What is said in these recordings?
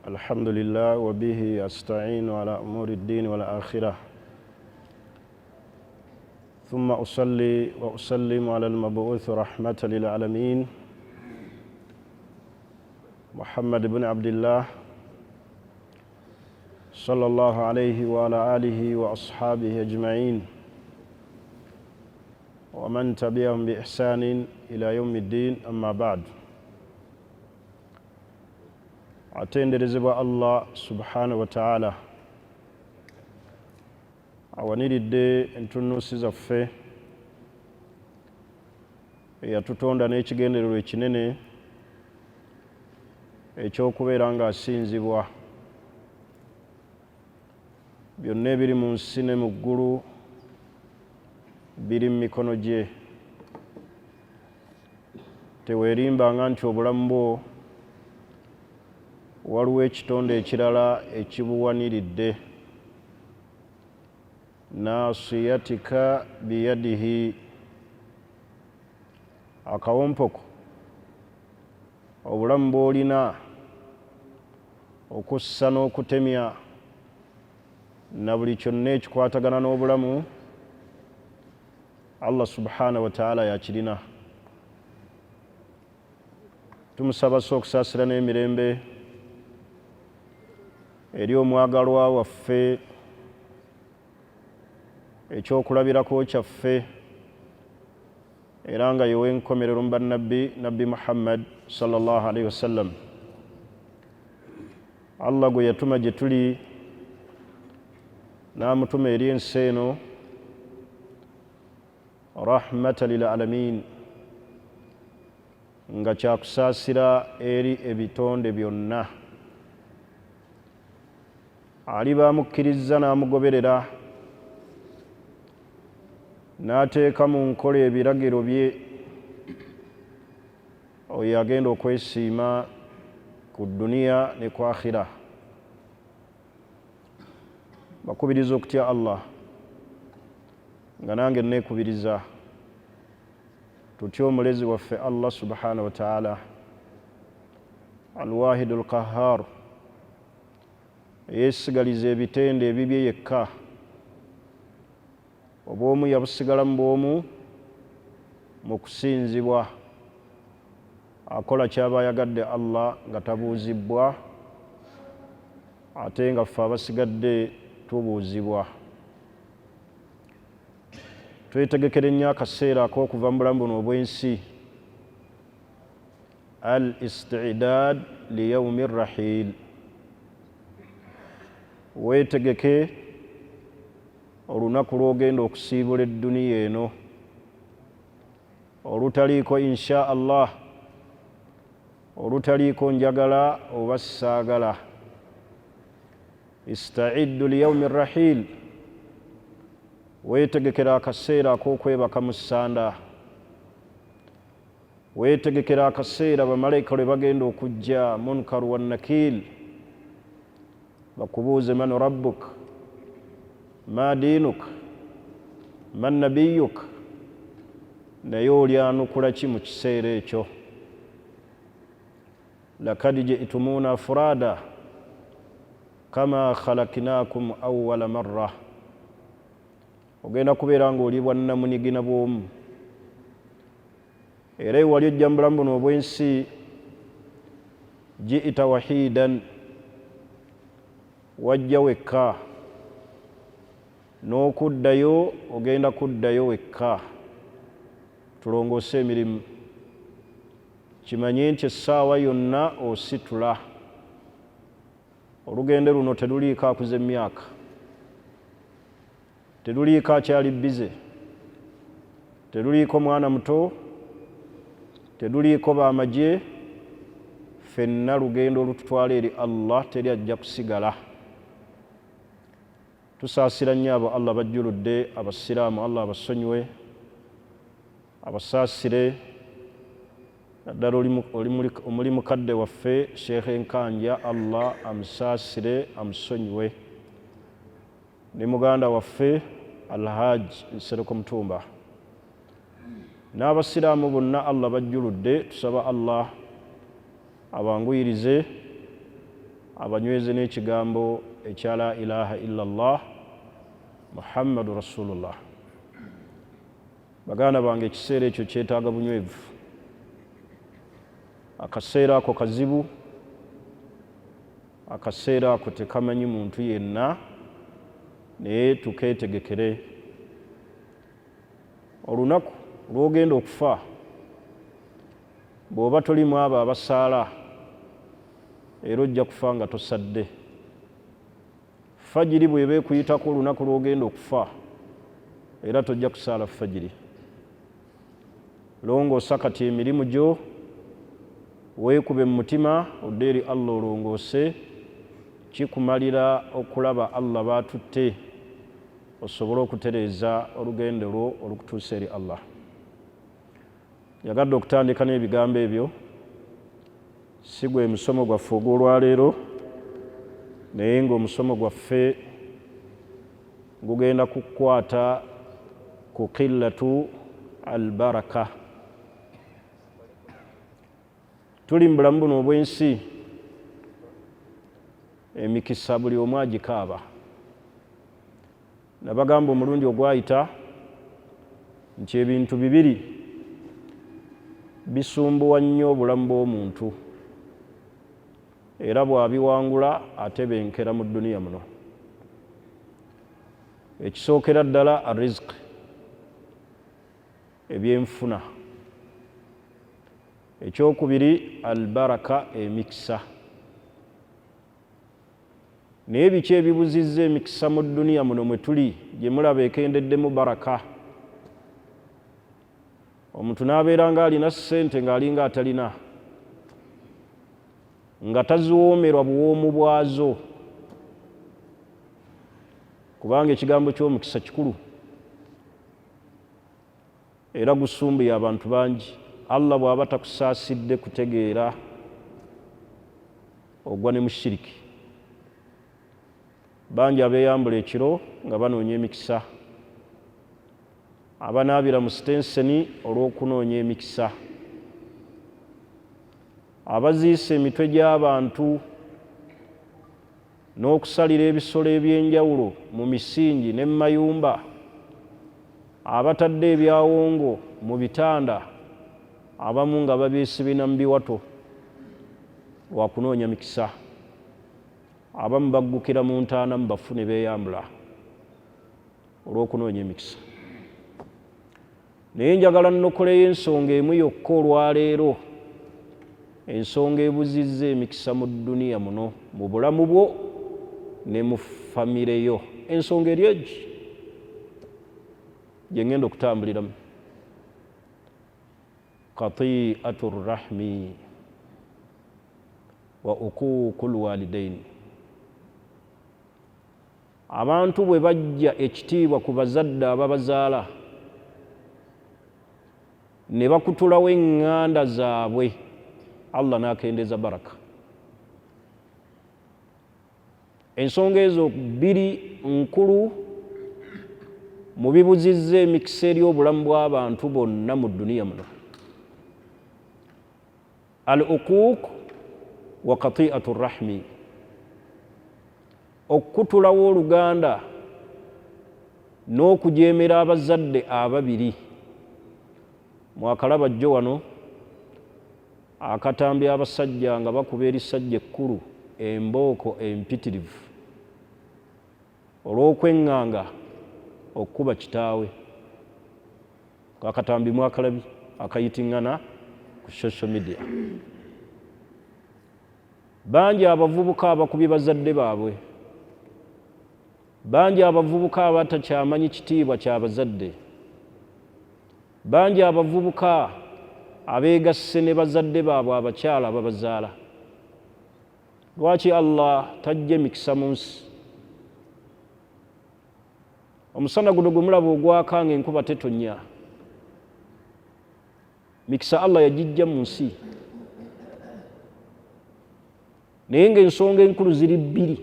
الحمد لله وبه أستعين على أمور الدين والآخرة ثم أصلي وأسلم على المبعوث رحمة للعالمين محمد بن عبد الله صلى الله عليه وعلى آله وأصحابه أجمعين ومن تبعهم بإحسان إلى يوم الدين أما بعد. atenderezebwa Allah subhanahu wa ta'ala awaniridde entunuusi zaffe eyatutonda n'ekigendererwa ekinene ekyokubeera nga asinzibwa. Byonna ebiri mu nsi ne mu ggulu biri mu mikono gye. Teweerimbanga nti obulamu bwo waliwo ekitonde ekirala ekibuwaniridde. Naasiyatika biyadihi, akawompoko obulamu bw'olina okussa n'okutemya na buli kyonna ekikwatagana n'obulamu, Allah subhanahu wa ta'ala yakirina. Tumusaba okusaasira n'emirembe eri omwagalwa waffe, ekyokulabirako kyaffe era nga yewe enkomerero mu bannabbi, nabbi Muhammad sallallahu alaihi wasallam. Allah gwe yatuma gye tuli n'amutuma eri ensi eno rahmatan lil alamin, nga kyakusaasira eri ebitonde byonna. Aliba amukkiriza n'amugoberera n'ateeka mu nkola ebiragiro bye, oyo agenda okwesiima ku dduniya ne ku akhira. Bakubiriza okutya Allah, nga nange neekubiriza tutya omulezi waffe Allah subhanahu wa ta'ala alwahidu alqahhar, yeesigaliza ebitende ebibye yekka. Obwomu yabusigalamu bwomu mu kusinzibwa, akola kyaba ayagadde Allah nga tabuuzibwa, ate nga ffe abasigadde tubuuzibwa. Twetegekera ennyo akaseera ak'okuva mu bulamu buno obw'ensi, al isti'daad li yawmi rrahiil. Weetegeke olunaku lw'ogenda okusiibula edduniya eno olutaliiko insha Allah, olutaliiko njagala oba saagala. Ista'iddu li yawmi rrahiil, weetegekera akaseera ak'okwebaka mu ssanda, weetegekera akaseera bamalayika lwe bagenda okujja Munkar wa Nakiir bakubuuze man rabbuk, ma diinuk, man nabiyuk, naye olyanukula ki mu kiseera ekyo? Lakad ji'tumuuna furaada kama khalaknaakum awwala marra. Ogenda kubeera nga oli bwannamunigina bw'omu, era ewali ojja mu bulamu buno obw'ensi ji'ta wahiidan, wajja wekka, n'okuddayo ogenda kuddayo wekka. Tulongoose emirimu, kimanye nti essaawa yonna ositula. Olugendo luno teruliiko akuza emyaka, teruliiko akyali bize, teruliiko mwana muto, teruliiko b'amagye. Ffenna lugendo olututwala eri Allah, teri ajja kusigala. Tusaasira nnyo abo Allah bajjuludde, abasiraamu Allah abasonyiwe, abasaasire. Naddala omuli mukadde waffe Sheikh Nkanja, Allah amusaasire amusonyiwe, ne muganda waffe Alhaji Nsereko Mutumba, n'abasiraamu bonna Allah bajjuludde. Tusaba Allah abanguyirize abanyweze n'ekigambo ekya la ilaha illallah muhammadu rasulullah. Baganda bange, ekiseera ekyo kyetaaga bunywevu. Akaseera ako kazibu, akaseera ako tekamanyi muntu yenna, naye tukeetegekere. Olunaku lw'ogenda okufa, bw'oba tolimu abo abasaala, era ojja kufa nga tosadde. Fajiri bw'eba ekuyitako olunaku lw'ogenda okufa, era tojja kusaala fajiri. Longoosa kati emirimu gyo, weekube mu mutima odde eri Allah olongoose, kikumalira okulaba Allah baatutte, osobole okutereeza olugendo lwo olukutuusa eri Allah. Yagadde okutandika n'ebigambo ebyo, si gwe musomo gwaffe ogw'olwaleero, naye ng'omusomo gwaffe gugenda kukwata ku qillatu albaraka. Tuli mu bulamu buno obw'ensi, emikisa buli omu agikaaba. Nabagamba omulundi ogwayita nti ebintu bibiri bisumbuwa nnyo obulamu bw'omuntu, era bw'abiwangula atebenkera mu dduniya muno. Ekisookera ddala arrizq, ebyenfuna. Ekyokubiri albaraka, emikisa. Naye biki ebibuzizza emikisa mu dduniya muno mwe tuli, gye mulaba ekendeddemu baraka? Omuntu n'abeera ng'alina ssente ng'alinga atalina, nga taziwoomerwa buwoomu bwazo, kubanga ekigambo ky'omukisa kikulu era gusumbuye abantu bangi. Allah bw'aba takusaasidde kutegeera, ogwa ne mu shiriki. Bangi abeeyambula ekiro nga banoonya emikisa, abanaabira mu sitenseni olw'okunoonya emikisa, abaziisa emitwe gy'abantu n'okusalira ebisolo eby'enjawulo mu misingi ne mu mayumba, abatadde ebyawongo mu bitanda, abamu nga babyesibina mu biwato lwa kunoonya mikisa, abamu baggukira mu ntaana mu bafu ne beeyambula olw'okunoonya emikisa. Naye njagala nnokoleyo ensonga emu yokka olwaleero, ensonga ebuzizza emikisa mu dduniya muno, mu bulamu bwo ne mu famire yo. Ensonga eri egi gye ngenda okutambuliramu: qati'atu rrahmi wa uquuqul walidaini. Abantu bwe bajja ekitiibwa ku bazadde ababazaala ne bakutulawo eŋŋanda zaabwe, Allah n'akendeeza baraka. Ensonga ezo bbiri nkulu mu bibuzizza emikisa eri obulamu bw'abantu bonna mu dduniya muno: al uquuq wa qati'atu rrahmi. Okutulawo oluganda n'okujeemera abazadde ababiri. Mwakalaba jjo wano akatambi abasajja nga bakuba erisajja ekkulu, embooko empitirivu, olw'okweŋŋanga okukuba kitaawe. Akatambi mwakalabi akayitiŋŋana ku social media. Bangi abavubuka abakubye bazadde baabwe, bangi abavubuka abatakyamanyi kitiibwa ky'abazadde, bangi abavubuka abeegasse ne bazadde baabwe abakyala ababazaala. Lwaki Allah tajja emikisa mu nsi? Omusana guno gwe mulaba ogwaka ng'enkuba tetonnya, mikisa Allah yagijja mu nsi. Naye ng'ensonga enkulu ziri bbiri: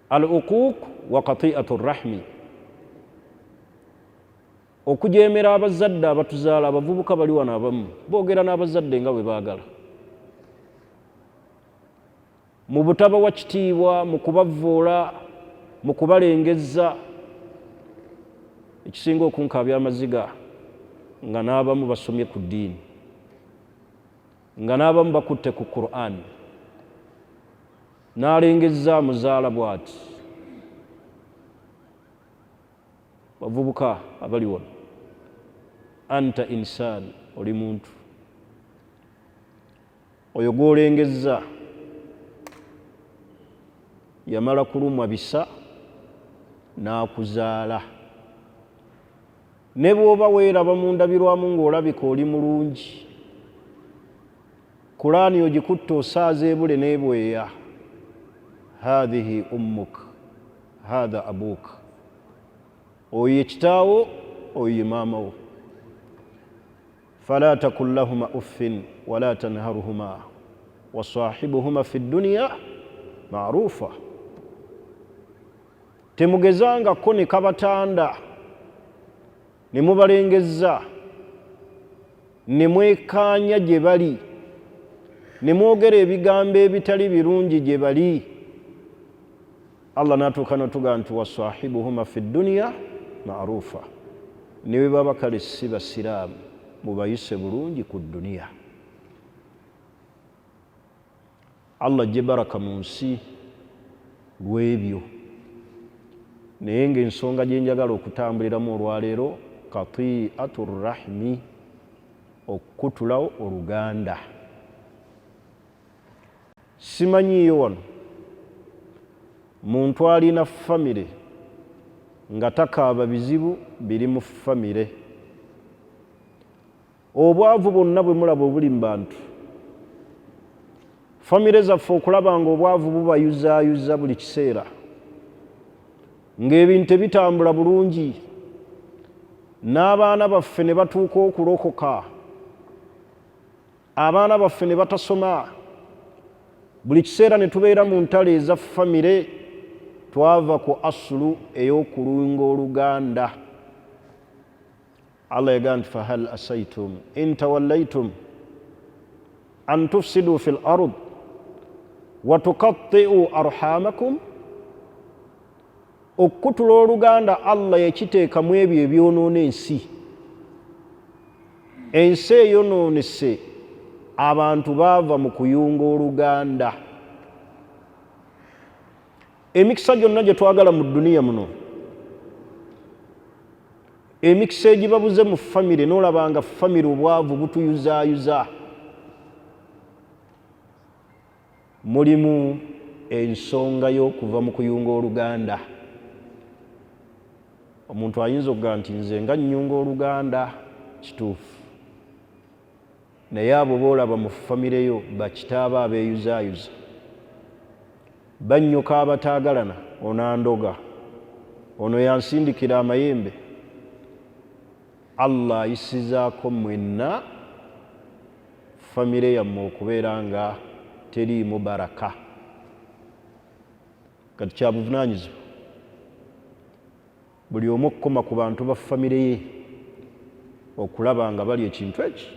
al uquuq wa qati'atu rrahmi. Okujeemera abazadde abatuzaala. Abavubuka bali wano abamu boogera n'abazadde nga bwe baagala. mu butabawa kitiibwa, mu kubavvoola, mu kubalengezza. Ekisinga okunkaabya amaziga nga n'abamu basomye ku ddiini, nga n'abamu bakutte ku Qur'an, n'alengezza muzaala bw'ati. Bavubuka abali wano, anta insaan, oli muntu. Oyo gw'olengezza yamala kulumwa bisa n'akuzaala. Ne bw'oba weeraba mu ndabirwamu ng'olabika oli mulungi, Kulaani ogikutte osaaza ebule n'ebweya. Haadhihi ummuk, haadha abuuk. Oyo ye kitaawo, oyo ye maama wo. Fala takun lahuma uffin wala tanharuhuma wasaahibuhuma fi dduniya maarufa. Temugezangako ne kabatanda ne mubalengezza, ne mwekaanya gye bali, ne mwogera ebigambo ebitali birungi gye bali. Allah n'atuuka n'atuga nti wasaahibuhuma fi dduniya maarufa. Ne bwe baba kale si basiraamu, mubayise bulungi ku dduniya. Allah ajje baraka mu nsi lw'ebyo. Naye ng'ensonga gye njagala okutambuliramu olwaleero, qati'atu rrahimi, okukutulawo oluganda. Simanyiiyo wano muntu alina famire nga takaaba bizibu biri mu famire. Obwavu bwonna bwe mulaba obuli mu bantu, famire zaffe okulaba nga obwavu bubayuzaayuza buli kiseera, ng'ebintu ebitambula bulungi, n'abaana baffe ne batuuka okulokoka, abaana baffe ne batasoma, buli kiseera ne tubeera mu ntalo eza famire, twava ku asulu ey'okulunga oluganda. Allah yagaa nti fahal asaitum in tawallaitum an tufsidu fi l-ard wa tuqatti'u arhamakum. Okukutula oluganda Allah yakiteekamu ebyo ebyonoona ensi. Ensi eyonoonese, abantu baava mu kuyunga oluganda. Emikisa gyonna gye twagala mu dduniya muno, emikisa egibabuze mu famire, n'olabanga famire obwavu butuyuzaayuza. Mulimu ensonga y'okuva mu kuyunga oluganda. Omuntu ayinza okugaa nti nze nga nnyunga oluganda, kituufu. Naye abo boolaba mu famire yo bakitaabo abeeyuzaayuza, bannyoka abataagalana, ono andoga, ono yansindikira amayembe. Allah ayisizaako mwenna famire yammwe okubeera nga teriimu baraka. Kati kya buvunaanyizibwa buli omu okukoma ku bantu ba famire ye okulaba nga bali ekintu eki.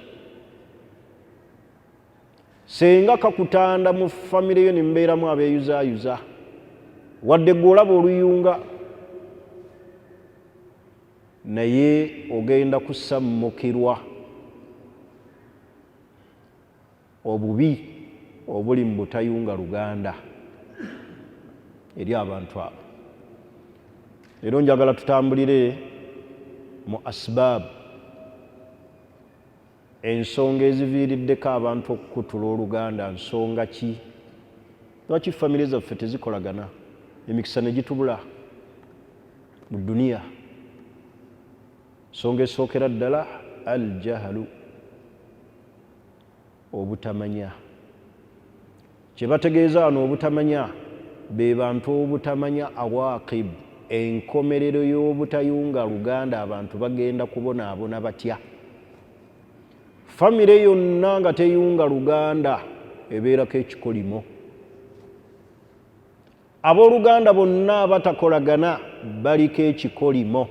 Senga kakutanda mu famire yo ne mubeeramu abeeyuzaayuza, wadde gwe olaba oluyunga, naye ogenda kusammukirwa obubi obuli mu butayunga luganda eri abantu abo. Leero njagala tutambulire mu asbaabu, ensonga eziviiriddeko abantu okukutula oluganda. Nsonga ki? Lwaki famire zaffe tezikolagana, emikisa ne gitubula mu dduniya? Nsonga esookera ddala al-jahalu, obutamanya. Kye bategeeza wano obutamanya, be bantu obutamanya awaaqib, enkomerero y'obutayunga luganda. Abantu bagenda kubonaabona batya? Famire yonna nga teyunga luganda ebeerako ekikolimo. Abooluganda bonna abatakolagana baliko ekikolimo.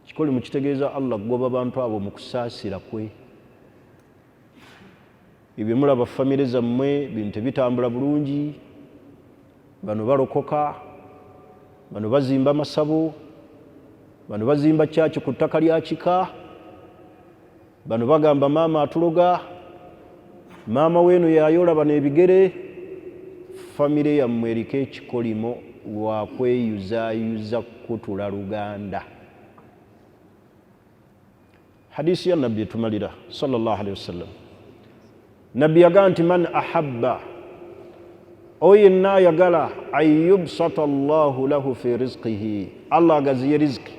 Ekikolimo kitegeeza Allah kugoba bantu abo mu kusaasira kwe. ebyo mulaba famire zammwe bintu bitambula bulungi, bano balokoka, bano bazimba masabo, bano bazimba kyaki ku ttaka lya kika, bano bagamba maama atuloga, maama weeno yayola bano ebigere. Famire yammwe eriko ekikolimo lwa kweyuzaayuza kutula Luganda. Hadisi ya nabbi etumalira sallallahu alaihi wasallam, nabbi yagaa nti man ahabba, oyo yenna ayagala an yubsata Allahu lahu fi rizqihi, Allah agaziye riziki,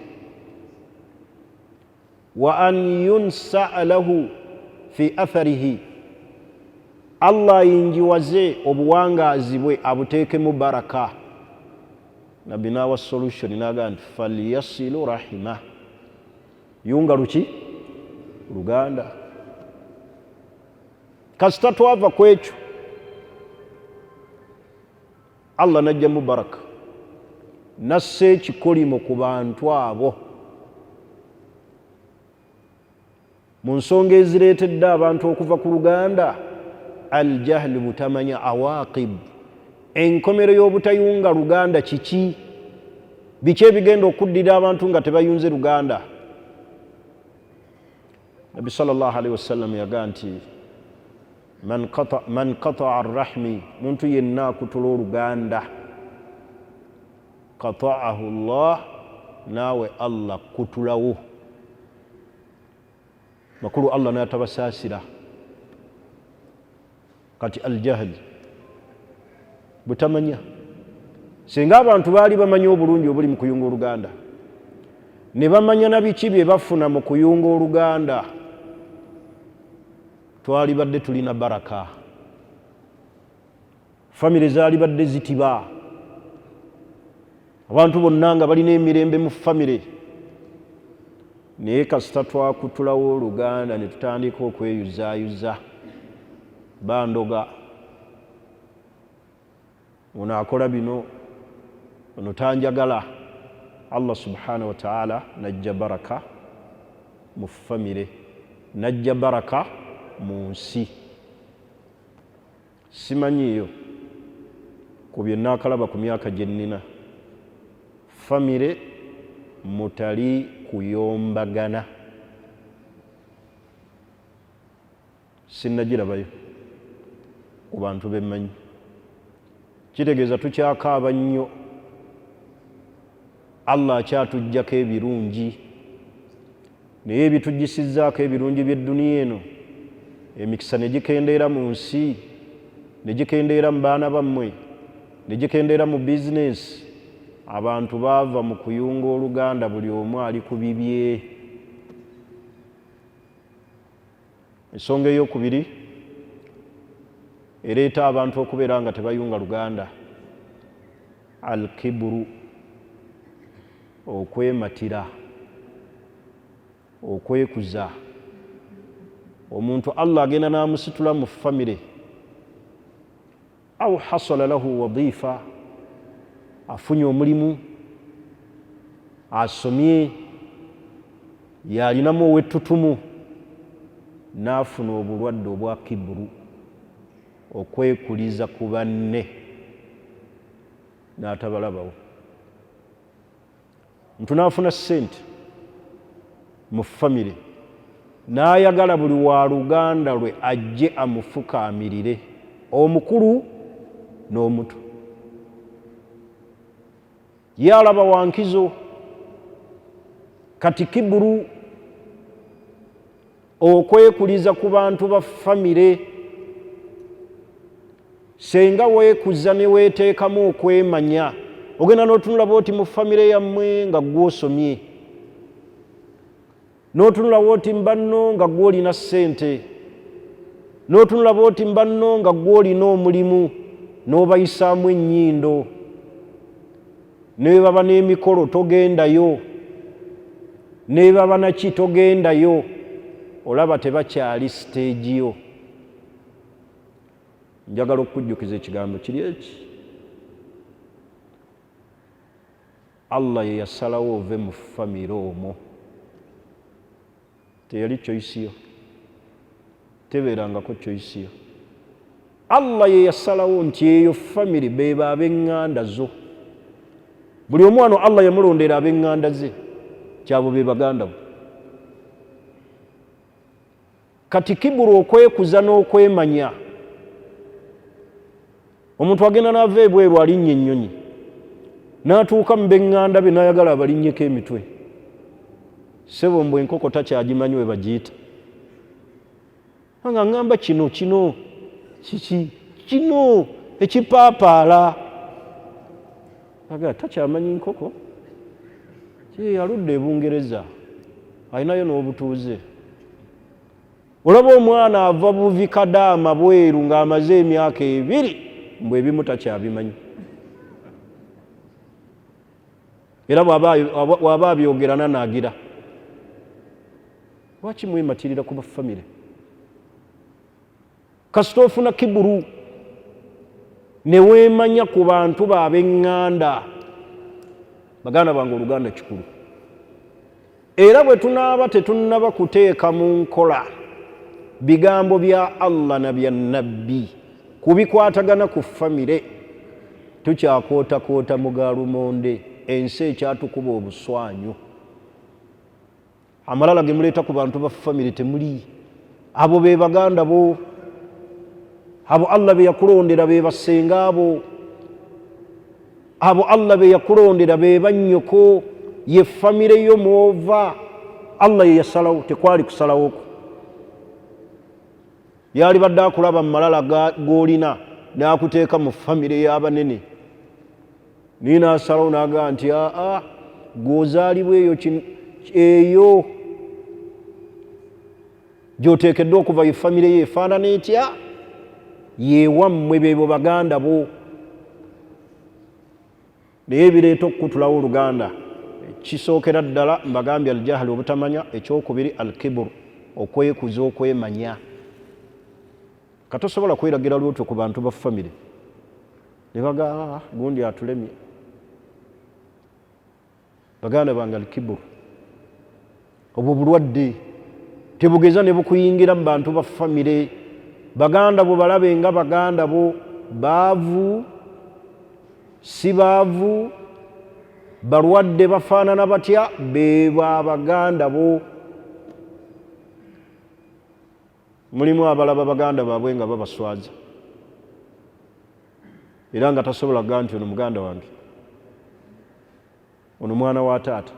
wa an yunsa lahu fi atharihi, Allah ayingiwaze obuwangaazi bwe abuteekemu baraka. Nabbi n'awa solution n'agaa nti falyasilu rahima, yunga luki? Luganda. Kasita twava ku ekyo, Allah najjamu baraka, nassa ekikolimo ku bantu abo mu nsonga ezireetedde abantu okuva ku Luganda. Aljahli, butamanya awaqib, enkomero y'obutayunga Luganda kiki? Biki ebigenda okuddira abantu nga tebayunze Luganda? Nabbi sallallahu alaihi wasallam yagaa nti man qata'a arrahmi, muntu yenna akutula Oluganda, qata'ahu Allah, naawe Allah kutulawo. Makulu Allah n'atabasaasira. Kati aljahli, butamanya. Singa abantu baali bamanya obulungi obuli mu kuyunga Oluganda, ne bamanya na biki bye bafuna mu kuyunga Oluganda, twali badde tulina baraka. Famire zaali badde zitiba, abantu bonna nga balina emirembe mu famire. Naye kasita twakutulawo Oluganda ne tutandika okweyuzaayuza, bandoga, ono akola bino, ono tanjagala, Allah subhanahu wa ta'ala najja baraka mu famire, najja baraka mu nsi. Simanyiyo ku bye naakalaba ku myaka gye nnina, famire mutali kuyombagana, sinnagirabayo ku bantu bemmanyi. Kitegeeza tukyakaaba nnyo, Allah akyatuggyako ebirungi, naye ebituggisizzaako ebirungi by'edduniya eno, emikisa ne gikendeera mu nsi, ne gikendeera mu baana bammwe, ne gikendeera mu bizinesi. Abantu baava mu kuyunga Oluganda, buli omu ali ku bibye. Ensonga ey'okubiri ereeta abantu okubeera nga tebayunga Luganda, al-kibru, okwematira, okwekuza. Omuntu Allah agenda n'amusitula mu famire, au hasala lahu wadifa, afunye omulimu, asomye, yalinamu ow'ettutumu, n'afuna obulwadde obwa kibru, okwekuliza ku banne, n'atabalabawo. Omuntu n'afuna ssente mu famire, n'ayagala buli wa Luganda lwe ajje amufukaamirire, omukulu n'omuto. Yalaba wankizo. Kati kiburu, okwekuliza ku bantu ba famire, senga weekuza ne weeteekamu okwemanya, ogenda n'otunula bw'oti mu famire yammwe nga gw'osomye, n'otunula bw'oti mbanno nga gw'olina ssente, n'otunula bw'oti mbanno nga gw'olina omulimu, n'obayisaamu ennyindo, ne baba n'emikolo togendayo, ne baba naki togendayo, olaba tebakyali siteegi yo. Njagala okujjukiza ekigambo kiri eki, Allah ye yasalawo ove mu famire omwo, teyali choice yo, tebeerangako choice yo. Allah ye yasalawo nti eyo family beba ab'eŋŋanda zo. Buli omwana Allah yamulondera ab'eŋŋanda ze kyabo be baganda bo. Kati kiburu okwekuza n'okwemanya, omuntu agenda n'ava ebweru alinnya ennyonyi n'atuuka mu b'eŋŋanda be n'ayagala abalinnyeko emitwe. Ssebo mbwe enkoko takyagimanyi we bagiyita. Nga ŋŋamba kino kiki kino ekipaapaala aga takyamanyi nkoko aludde e Bungereza alinayo n'obutuuze. Olaba omwana ava buvi Kadaama bweru ng'amaze emyaka 2 mbwe ebimu takyabimanyi. Era bw'aba abyogera nanaagira. Lwaki mwematirira ku bafamire? Kasita ofuna kiburu ne weemanya ku bantu baab'eŋŋanda, baganda bange Oluganda kikulu. Era bwe tunaaba tetunnaba kuteeka mu nkola bigambo bya Allah na bya Nabbi kubikwatagana ku famire, tukyakootakoota mu gaalumonde, ensi ekyatukuba obuswanyu. Amalala ge muleeta ku bantu ba famire temuli. Abo be baganda bo, abo Allah be yakulondera be basenga abo, abo Allah be yakulondera be bannyoko, ye famire yo mwova. Allah ye yasalawo, tekwali kusalawoko. Yali badde akulaba mu malala g'olina n'akuteeka mu famire y'abanene, naye n'asalawo n'agamba nti gw'ozaalibwa eyo gy'oteekeddwa okuva ye famire ye efaanana etya? Yewammwe beebo baganda bo. Naye bireeta okukutulawo Oluganda. Kisookera ddala mbagambye aljahali, obutamanya. Ekyokubiri alkiburu, okwekuza okwemanya. Katosobola kweragira lwotyo ku bantu ba famire ne baga gundi atulemye. Baganda bange alkiburu obwo bulwadde tebugeza ne bukuyingira mu bantu ba famire. Baganda bo balabe nga baganda bo baavu si baavu, balwadde bafaanana batya, beeba baganda bo. Mulimu abalaba baganda baabwe nga babaswaza era nga tasobola kugaa nti ono muganda wange, ono mwana wa taata,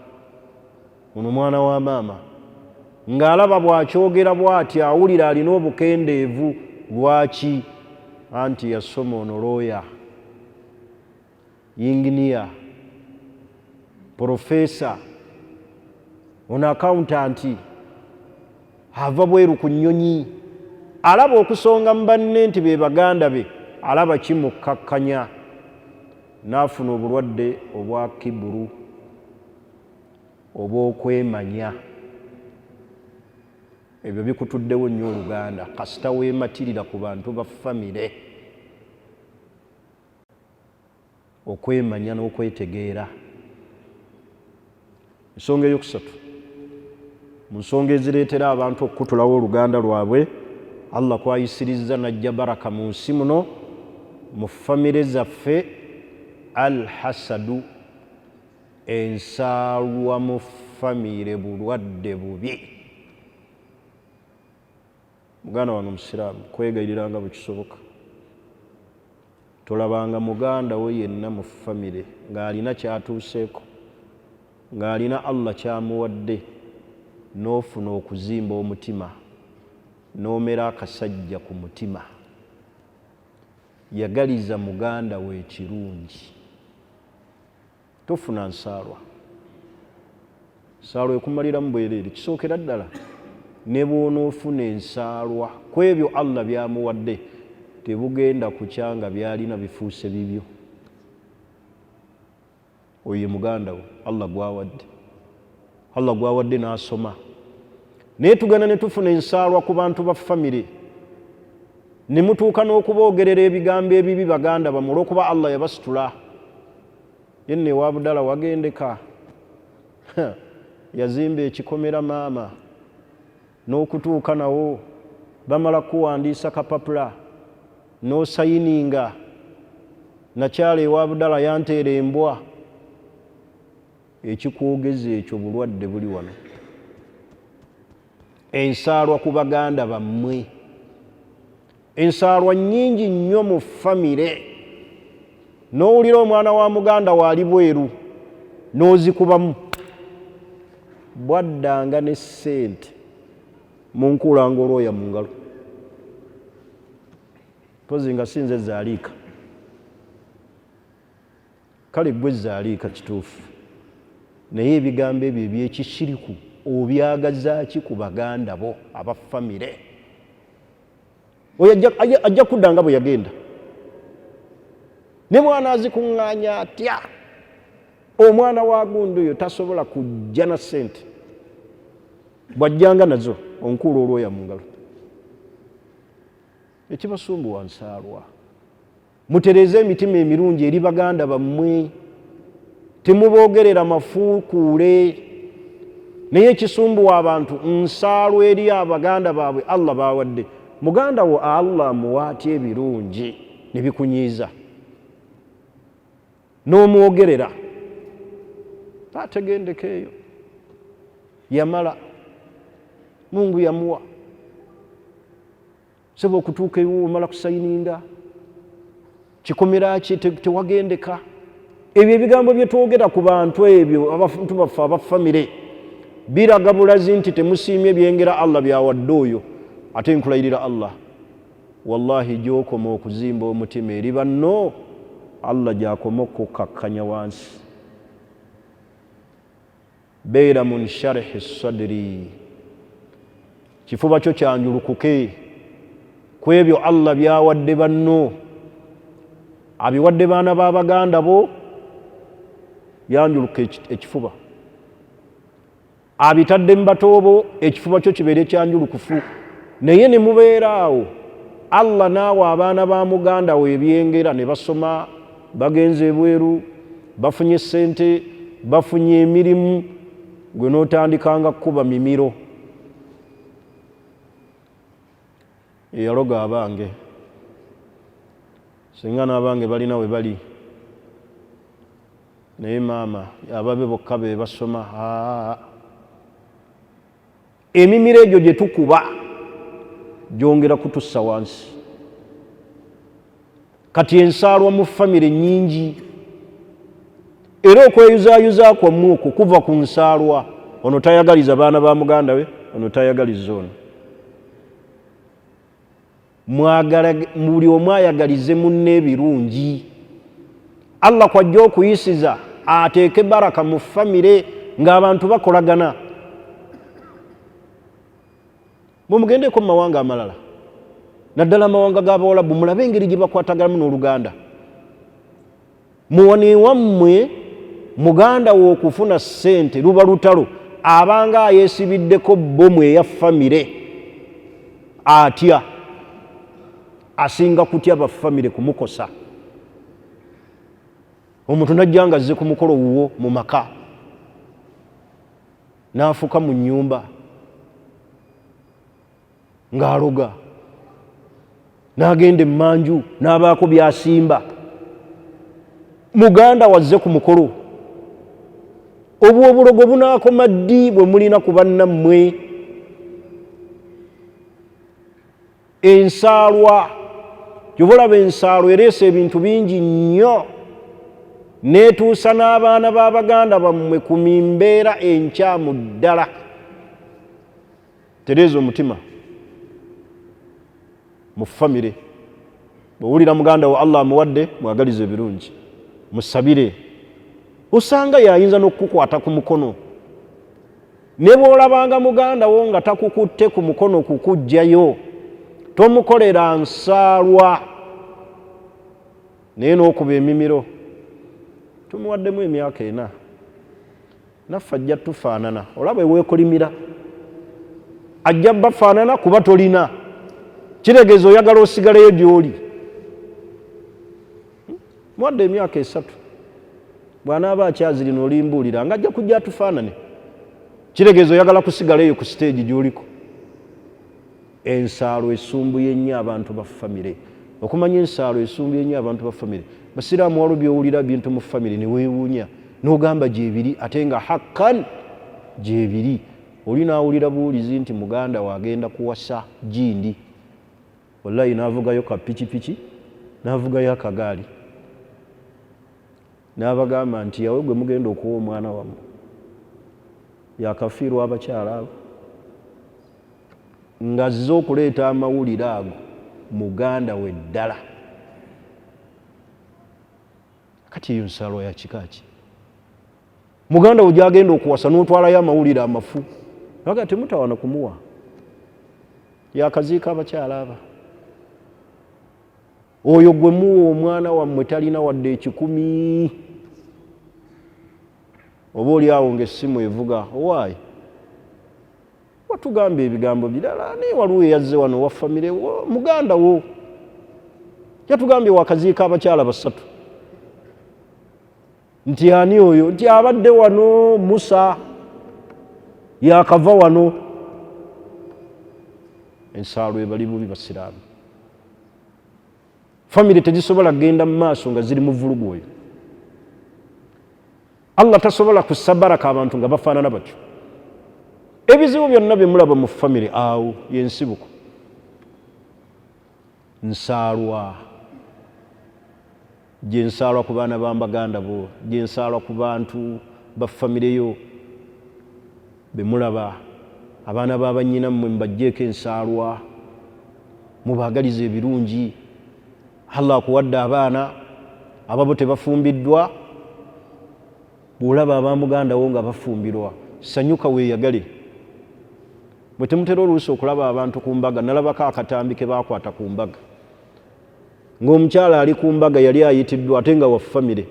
ono mwana wa maama, ng'alaba bw'akyogera bw'ati awulira alina obukendeevu. Lwaki? Anti yasoma ono looya, yinginiya, profesa, ono akawuntanti, ava bweru ku nnyonyi. Alaba okusonga mu banne nti be baganda be, alaba kimukkakkanya, n'afuna obulwadde obwa kiburu, obw'okwemanya. Ebyo bikutuddewo nnyo Oluganda kasita weematirira ku bantu ba famire. Okwemanya n'okwetegeera. Ensonga eyokusatu mu nsonga ezireetera abantu okukutulawo Oluganda lwabwe, Allah kwayisirizza n'ajja baraka mu nsi muno mu famire zaffe, alhasadu, ensaalwa mu famire bulwadde bubi. Muganda wange Musiraamu, kwegayiriranga bwe kisoboka, tolabanga muganda we yenna mu famire ng'alina kyatuuseeko, ng'alina Allah kyamuwadde, n'ofuna okuzimba omutima, n'omera akasajja ku mutima. Yagaliza muganda we ekirungi, tofuna nsaalwa. Nsaalwa ekumaliramu bwereere. Kisookera ddala ne bw'onoofuna ensaalwa ku ebyo Allah byamuwadde, tebugenda kukyanga byalina bifuuse bibyo. Oyo ye muganda we Allah gwawadde. Allah gwawadde n'asoma. Naye tugenda ne tufuna ensaalwa ku bantu ba famire, ne mutuuka n'okuboogerera ebigambo ebibi baganda bammwe olw'okuba Allah yabasitula. Yenna ewa Abdala wagendeka, yazimba ekikomera maama, n'okutuuka nawo bamala kuwandiisa kapapula n'osayininga nakyala ewa Abdala yanteera embwa, ekikwogeza ekyo bulwadde buli wano. Ensaalwa ku baganda bammwe, ensaalwa nnyingi nnyo mu famire. N'owulira omwana wa muganda waali bweru n'ozikubamu, bwaddanga ne ssente munkuulanga olwoya mu ngalo, mpozi nga sinze zaaliika. Kale gwe zaaliika kituufu, naye ebigambo ebyo ebyekishiriku obyagazaaki ku baganda bo aba famire? Oyo ajja kudda nga bwe yagenda, ne mwana azikuŋŋaanya atya. Omwana wa gundi oyo tasobola kujja na ssente, bw'ajjanga nazo onkuula olwoya mu ngalo. Ekibasumbuwa nsaalwa. Mutereeze emitima emirungi eri baganda bammwe, temuboogerera mafuukuule. Naye ekisumbuwa abantu nsaalwa eri abaganda baabwe Allah bawadde. Muganda wo Allah muwaatya ebirungi ne bikunyiiza, n'omwogerera ategendeka eyo, yamala, Mungu yamuwa. Sebo okutuuka ewo omala kusayininga, kikomera ki tewagendeka. Ebyo ebigambo bye twogera ku bantu ebyo abantu baffe aba famire biraga bulazi nti temusiimye byengera Allah byawadde oyo. Ate nkulayirira Allah, wallahi gy'okoma okuzimba omutima eri banno, Allah gy'akoma okukakkanya wansi. Beera munsharihi sadri, kifuba kyo kyanjulukuke ku ebyo Allah byawadde banno. Abiwadde baana b'abaganda bo, yanjuluka ekifuba. Abitadde mu bato bo, ekifuba kyo kibeere kyanjulukufu. Naye ne mubeera awo, Allah naawe abaana ba muganda we ebyengera ne basoma, bagenze ebweru, bafunye ssente, bafunye emirimu, gwe n'otandikanga kuba mimiro. Eyaloga abange, singa n'abange balina we bali, naye maama ababe bokka be basoma. Emimiro egyo gye tukuba gyongera kutussa wansi. Kati ensaalwa mu famire nnyingi, era okweyuzaayuza kwammwe okwo kuva ku nsaalwa. Ono tayagaliza baana ba muganda we, ono tayagaliza ono. Buli omu ayagalize munne ebirungi. Allah kwajja okuyisiza ateeke baraka mu famire ng'abantu bakolagana. Mumugendeko mu mawanga amalala, naddala amawanga g'Abawalabu, mulabe engeri gye bakwataganamu n'Oluganda. Muwani wammwe muganda wo okufuna ssente luba lutalo, abanga ayeesibiddeko bbomu eya famire atya, asinga kutya ba famire kumukosa. Omuntu najja nga azze ku mukolo wuwo mu maka, n'afuka mu nnyumba ng'aloga, n'agenda emmanju n'abaako byasimba. Muganda wazze ku mukolo, obwobulogo bunaakoma ddi bwe mulina ku bannammwe? Ensaalwa, gy'olaba ensaalwa ereese ebintu bingi nnyo, n'etuusa n'abaana b'abaganda bammwe ku mimbeera enkyamu ddala. Tereeza omutima mu famire. Bw'owulira muganda wo Allah amuwadde, mwagalize ebirungi, musabire. Osanga yayinza n'okukukwata ku mukono, ne bw'olabanga muganda wo nga takukutte ku mukono kukuggyayo, tomukolera nsaalwa, naye n'okuba emimiro. Tumuwaddemu emyaka 4, naffe ajja tufaanana. Olaba eweekolimira, ajja bafaanana kuba tolina. Kiregeeza oyagala osigaleyo gy'oli. Muwadde emyaka 3, bw'anaaba akyazirina olimbuulira nga ajja kujja tufaanane. Kiregeeza oyagala kusigalayo ku siteegi gy'oliko. Ensaalwa esumbuye nnyo abantu ba famire. okumanya ensaalo esumbye nnyo abantu ba famire. Basiraamu waliwo byowulira bintu mu famire ne weewuunya n'ogamba gyebiri ate nga hakkan gyebiri. Oli naawulira buwulizi nti muganda wagenda kuwasa jindi, wallahi n'avugayo ka pikipiki n'avugayo akagaali n'abagamba nti yawe gwe mugenda okuwa omwana wammwe yakafiirwa abakyala abo, ng'azze okuleeta amawulire ago muganda we ddala. Kati eyo nsaalo ya kika ki? Muganda we gy'agenda okuwasa n'otwalayo amawulire amafu aga temutawana kumuwa, yakaziika abakyala aba. Oyo gwe muwa omwana wammwe talina wadde ekikumi, oba oli awo ng'essimu evuga owaayi watugamba ebigambo birala, naye waliwo eyazze wano wa famire muganda wo yatugambye wakaziika abakyala basatu, nti ani oyo? Nti abadde wano Musa yakava wano. Ensaalo ebali bubi basiraamu. Famire tezisobola kgenda mu maaso nga ziri mu vulugu oyo. Allah tasobola kussa baraka abantu nga bafaanana batyo. Ebizibu byonna bye mulaba mu famire awo y'ensibuko. Nsaalwa gye nsaalwa ku baana ba baganda bo, gye nsaalwa ku bantu ba famire yo be mulaba. Abaana b'abannyina mmwe mbaggyeko ensaalwa, mubaagalize ebirungi. Allah akuwadde abaana ababo tebafumbiddwa, bw'olaba abamuganda wo nga bafumbirwa sanyuka weeyagale. Bwe temutera oluusi okulaba abantu ku mbaga, nalabako akatambi ke baakwata ku mbaga ng'omukyala ali ku mbaga yali ayitiddwa ate nga wa famire,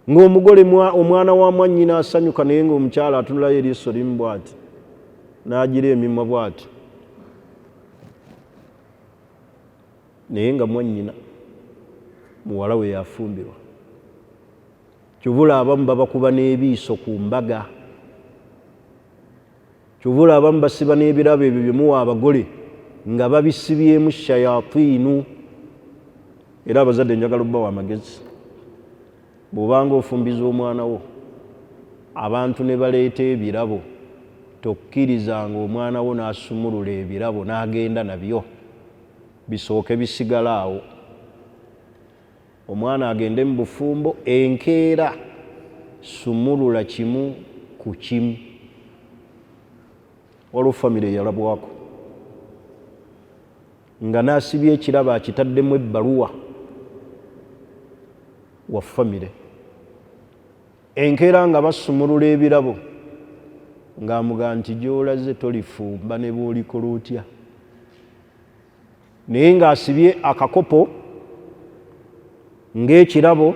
ng'omugole omwana wa mwannyina asanyuka naye ng'omukyala atunulayo eriiso limu bw'ati n'agira emimwa bw'ati, naye nga mwannyina muwala we yafumbirwa. Kyovula abamu babakuba n'ebiiso ku mbaga, kyovula abamu basiba n'ebirabo ebyo bye muwa abagole nga babisibyemu shayatiinu. Era abazadde njagala obbawa amagezi, bw'obanga ofumbiza omwana wo abantu ne baleeta ebirabo, tokkirizanga omwana wo n'asumulula ebirabo n'agenda nabyo, bisooke bisigala awo. Omwana agende mu bufumbo, enkeera sumulula kimu ku kimu. Waliwo famire yalabwako nga n'asibye ekirabo akitaddemu ebbaluwa wa famire, enkeera nga basumulula ebirabo ng'amugaa nti gy'olaze tolifumba ne bw'olikola otya, naye ng'asibye akakopo ng'ekirabo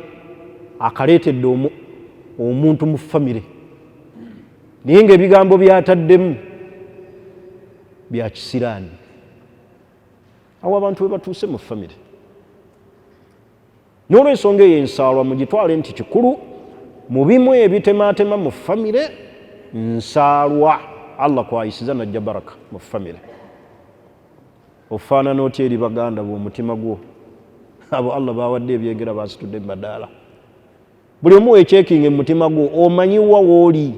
akaleetedde omuntu mu famire, naye ng'ebigambo by'ataddemu bya kisiraani. Awo abantu we batuuse mu famire. N'olw'ensonga eyo ensaalwa mugitwale nti kikulu mu bimu ebitemaatema mu famire. Nsaalwa Allah kwayisiza najja baraka mu famire. Ofaanana otya eri baganda bo omutima gwo? Abo Allah bawadde ebyengera basitudde mu madaala. Buli omu weekyekinga mu mutima gwo, omanyiwa wooli.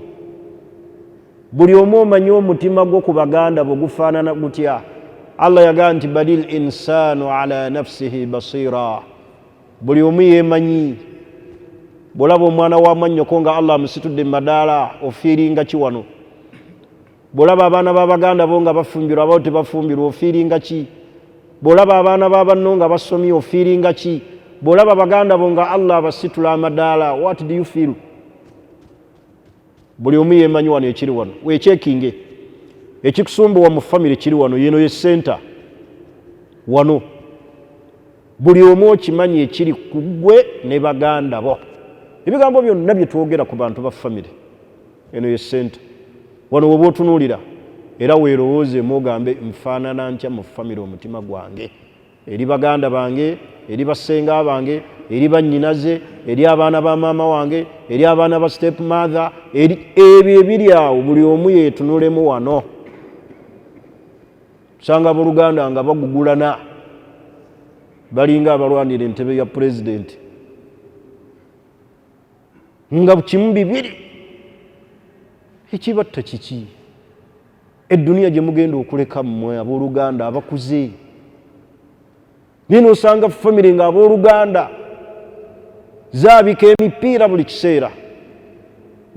Buli omu omanyi omutima gwo ku baganda bo gufaanana gutya. Allah yagamba nti balil insaanu ala nafsihi basira. Buli omu yeemanyi. Bw'olaba omwana wa mwannyoko nga Allah amusitudde mu madaala ofiiringa ki wano? Bw'olaba abaana b'abaganda bo nga bafumbirwa abo tebafumbirwa ofiiringa ki? Bw'olaba abaana b'abanno nga basomye ofiiringa ki? Bw'olaba baganda bo nga Allah abasitula amadaala, what do you feel? Buli omu yeemanyi wano ekiri wano. Weekyekinge ekikusumbuwa mu famire kiri wano, yeno ye senta wano. Buli omu okimanyi ekiri ku ggwe ne baganda bo. Ebigambo byonna bye twogera ku bantu ba famire, eno ye senta wano woba otunuulira era weerowoozeemu ogambe nfaanana ntya mu famire omutima gwange, eri baganda bange, eri basenga bange, eri bannyinaze, eri abaana ba maama wange, eri abaana ba step mother, ebyo ebiri awo buli omu yeetunulemu wano. Tusanga abooluganda nga bagugulana balinga abalwanira entebe ya pulezidenti nga kimu bibiri. Ekibatta kiki? Edduniya gye mugenda okuleka mmwe abooluganda abakuze. Nino osanga famire nga abooluganda zaabika emipiira buli kiseera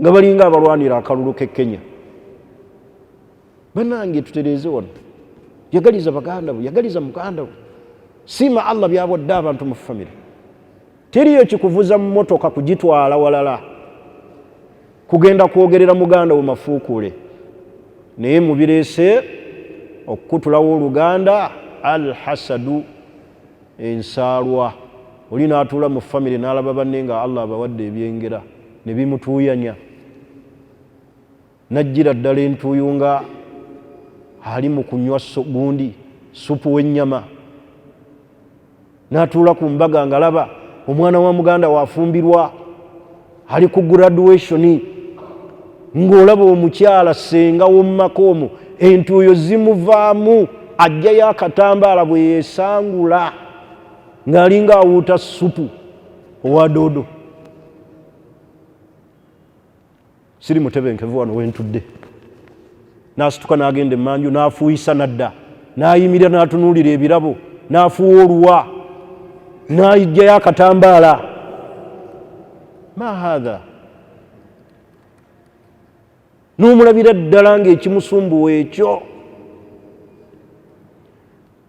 nga balinga abalwanira akalulu k'e Kenya. Bannange tutereeze wano, yagaliza baganda bo, yagaliza muganda bo, siima Allah byawadde abantu mu famire. Teriyo kikuvuza mu motoka kugitwala walala kugenda kwogerera muganda wo mafuukule, naye mubireese okukutulawo oluganda al hasadu, ensaalwa. Oli n'atuula mu famire n'alaba banne nga Allah abawadde ebyengera ne bimutuuyanya, najjira ddala entuuyu nga ali mu kunywa gundi supu w'ennyama, n'atuula ku mbaga nga laba omwana wa muganda waafumbirwa ali ku graduation, ng'olaba omukyala senga w'omumaka omwo entuuyo zimuvaamu, ajjayo akatambaala bwe yeesangula ng'alinga awuuta supu owa doodo. Siri mutebenkevu wano wentudde. N'asituka n'agenda emmanju n'afuuyisa n'adda, n'ayimirira n'atunuulira ebirabo, n'afuuwa oluwa, n'ajjayo akatambaala. Ma haadha, n'omulabira ddala ng'ekimusumbuwa ekyo,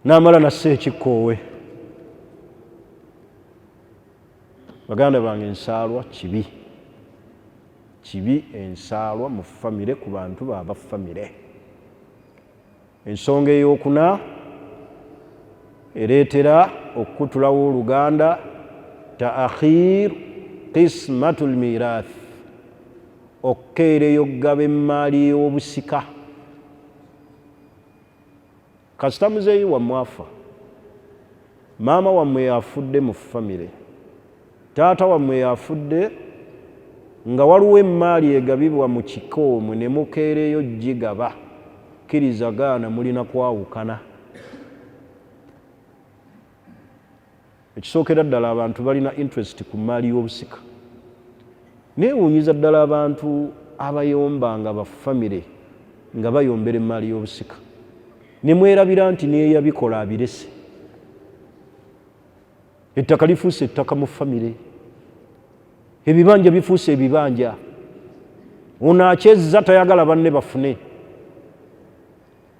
n'amala nassa ekikkoowe. Baganda bange, ensaalwa kibi. Kibi ensaalwa mu famire ku bantu baba famire. Ensonga ey'okuna ereetera okukutulawo oluganda, ta'akhir qismatul mirath, okukeereyo okugaba emmaali y'obusika. Kasita muzeeyi wammwe afa, maama wammwe yafudde mu famire, taata wammwe yafudde, nga waliwo emmaali egabibwa mu kiko omwo ne mukeereyo gigaba, kkirizagaana mulina kwawukana. Ekisookera ddala abantu balina interest ku mmaali y'obusika. Neewuunyiza ddala abantu abayombanga bafamire nga bayombera emmaali y'obusika, ne mwerabira nti n'eyabikola abirese. Ettaka lifuuse ettaka mu famire, ebibanja bifuuse ebibanja. Ono akyezza tayagala banne bafune,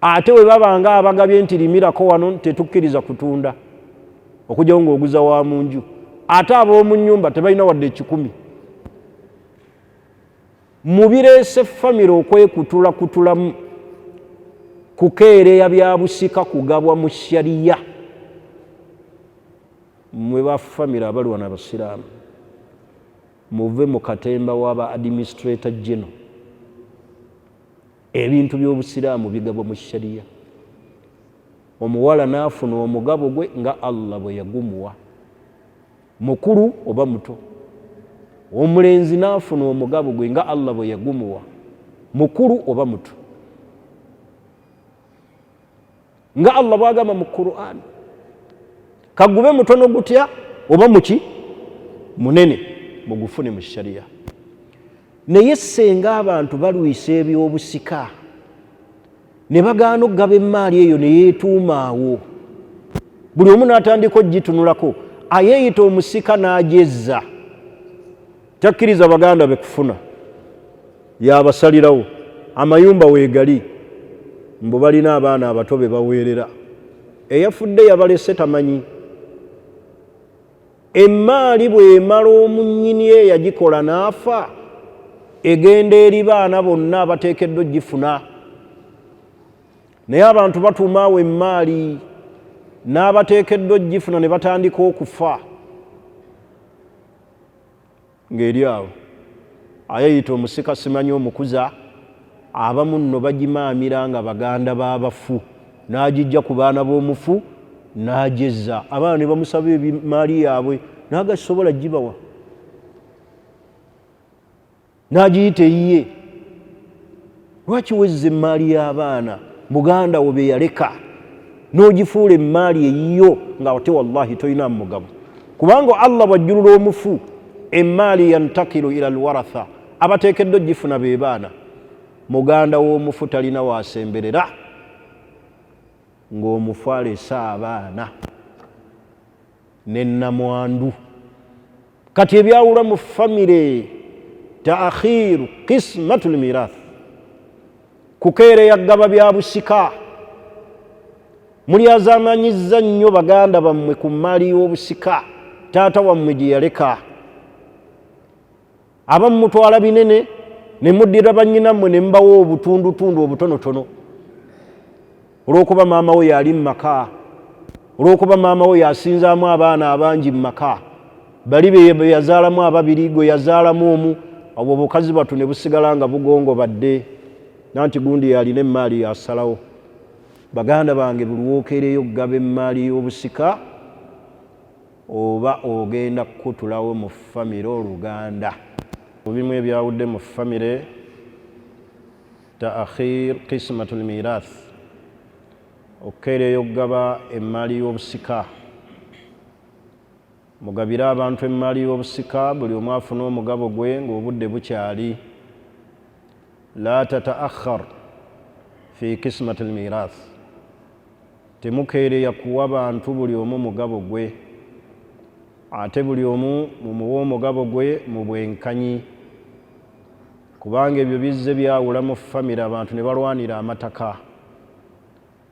ate we babanga abagabye nti limirako wano tetukkiriza kutunda, okujjawo ng'oguza wa mu nju, ate ab'omu nnyumba tebalina wadde 10. Mubireese famire okwekutulakutulamu, kukeereya bya busika kugabwa mu shariya. Mwe ba famire abalwa n'abasiraamu, muve mu katemba w'aba administrator general. Ebintu by'obusiraamu bigabwa mu shariya. Omuwala n'afuna omugabo gwe nga Allah bwe yagumuwa, mukulu oba muto. Omulenzi n'afuna omugabo gwe nga Allah bwe yagumuwa, mukulu oba muto. Nga Allah bw'agamba mu Qur'an, kagube mutono gutya oba muki munene, mugufune mu shariya. Naye senga abantu balwisa ebyobusika ne bagaana okugaba emmaali eyo ne yeetuumaawo, buli omu n'atandika ogitunulako, ayeeyita omusika n'ajezza, takkiriza baganda be kufuna, yabasalirawo. Amayumba weegali, mbu balina abaana abato be baweerera, eyafudde yabalese tamanyi. Emmaali bw'emala omunnyini eyagikola n'afa, egenda eri baana bonna abateekeddwa ogifuna. Naye abantu batuumaawo emmaali, n'abateekeddwa ogifuna ne batandika okufa. Ng'eri awo ayeyita omusika simanyi omukuza, abamu nno bagimaamira nga baganda b'abafu, n'agijja ku baana b'omufu n'ajezza. Abaana ne bamusaba emmaali yaabwe n'agasobola gibawa, n'agiyita eyiye. Lwaki wezza emmaali y'abaana? Muganda wo be yaleka n'ogifuula emmaali eyiyo nga ate wallahi toyina mugabo, kubanga Allah bwajjulula omufu emmaali yantakiru ila alwaratha, abateekeddwa ogifuna be baana. Muganda w'omufu talina waasemberera ng'omufu alesa abaana ne nnamwandu. Kati ebyawula mu famire taakhiru qismatul mirath, kukeereya ggaba bya busika. Mulyazaamanyizza nnyo baganda bammwe ku mmaali y'obusika taata wammwe gye yaleka. Abamu mutwala binene ne muddira bannyinammwe ne mbawo obutundutundu obutonotono, olw'okuba maama we yali mu maka, olw'okuba maama we yasinzaamu abaana abangi mu maka, bali be yazaalamu ababiri, gwe yazaalamu omu. Obwo obukazi batu ne busigala nga bugongobadde, nanti gundi yalina emmaali yasalawo. Baganda bange, buli wookeereyo ggaba emmaali y'obusika oba ogenda kukutulawo mu famire oluganda. Mu bimu ebyawudde mu famire taakhir qismatul mirath, okukeereyo ggaba emmaali y'obusika. Mugabire abantu emmaali y'obusika, buli omu afuna omugabo gwe ng'obudde bukyali. La tataakhar fi qismatil mirath, temukeereya kuwa bantu buli omu mugabo gwe, ate buli omu mumuwa omugabo gwe mu bwenkanyi, kubanga ebyo bizze byawula mu famire. Abantu ne balwanira amataka,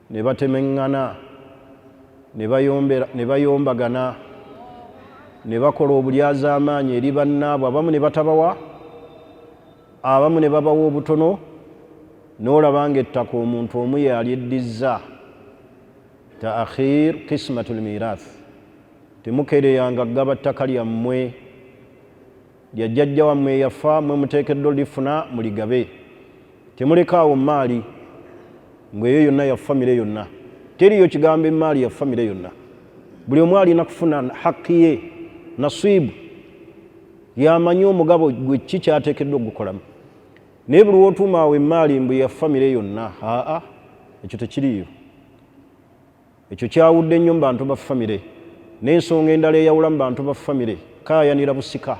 ne batemeŋŋana, ne bayombagana, ne bakola obulyazaamaanyi eri bannaabwe. Abamu ne batabawa, abamu ne babawa obutono, n'olabanga ettaka omuntu omu yalyeddiza. Taakhir qismatul mirath, temukeereyanga ggaba ttaka lyammwe lya jjajja wammwe yafa, mwe muteekeddwa olifuna muligabe. Temulekaawo mmaali ng'eyo yonna ya famire yonna. Teriyo kigambo emmaali ya famire yonna. Buli omu alina kufuna hakki ye, nasibu, yamanyi omugabo gwe ki kyateekeddwa okugukolamu. Naye buli wootuuma awo emmaali mbu ya famire yonna, ekyo tekiriyo. Ekyo kyawudde nnyo mu bantu ba famire. N'ensonga endala eyawula mu bantu ba famire kaayanira busika.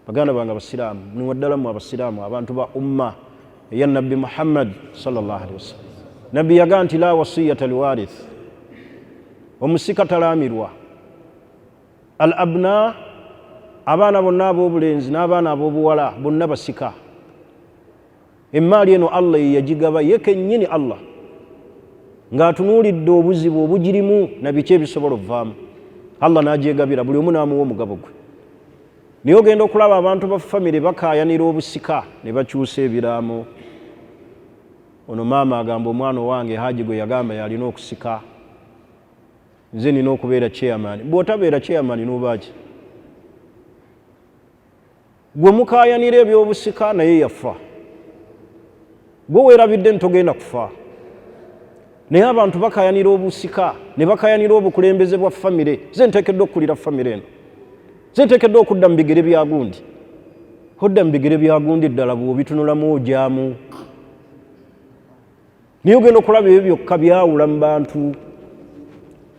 Baganda bange abasiraamu, niwaddala mu abasiraamu, abantu ba umma eya Nabbi Muhammad sallallahu alaihi wasallam. Nabbi yagaa nti la wasiyata liwarith, omusika talaamirwa. Al abna, abaana bonna ab'obulenzi n'abaana ab'obuwala bonna basika. Emmaali eno Allah ye yagigaba ye kennyini Allah, ng'atunuulidde obuzibu obugirimu na biki ebisobola ovaamu. Allah n'agyegabira, buli omu n'amuwa omugabo gwe. Naye ogenda okulaba abantu ba famire bakaayanira obusika ne bakyusa ebiraamo. Ono maama agamba omwana owange Haji gwe yagamba yalina okusika, nze nina okubeera chairman. Bw'otabeera chairman n'obaaki? Gwe mukaayanira ebyobusika naye yafa, gwe weerabidde ntogenda kufa. Naye abantu bakaayanira obusika ne bakaayanira obukulembeze bwa famire. Nze nteekeddwa okukulira famire eno, nze nteekeddwa okudda mu bigere bya gundi. Odda mu bigere bya gundi ddala bw'obitunulamu ogyamu. Naye ogenda okulaba ebyo byokka byawula mu bantu,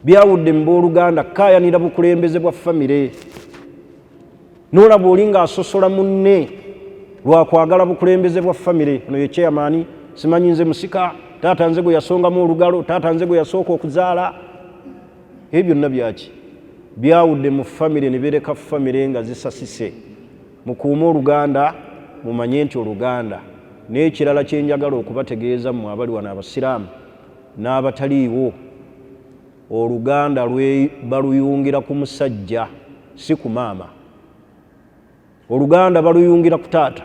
byawudde mu booluganda kaayanira bukulembeze bwa famire. N'olaba oli ng'asosola munne lwakwagala bukulembeze bwa famire. Ono ye chairman, simanyi nze musika, taata nze gwe yasongamu olugalo, taata nze gwe yasooka okuzaala. Ebyo byonna byaki? Byawudde mu famire ne bireka famire nga zisasise. Mukuume oluganda, mumanye nti oluganda. N'ekirala kye njagala okubategeeza mmwe abali wano abasiraamu n'abataliiwo, oluganda baluyungira ku musajja si ku maama. Oluganda baluyungira ku taata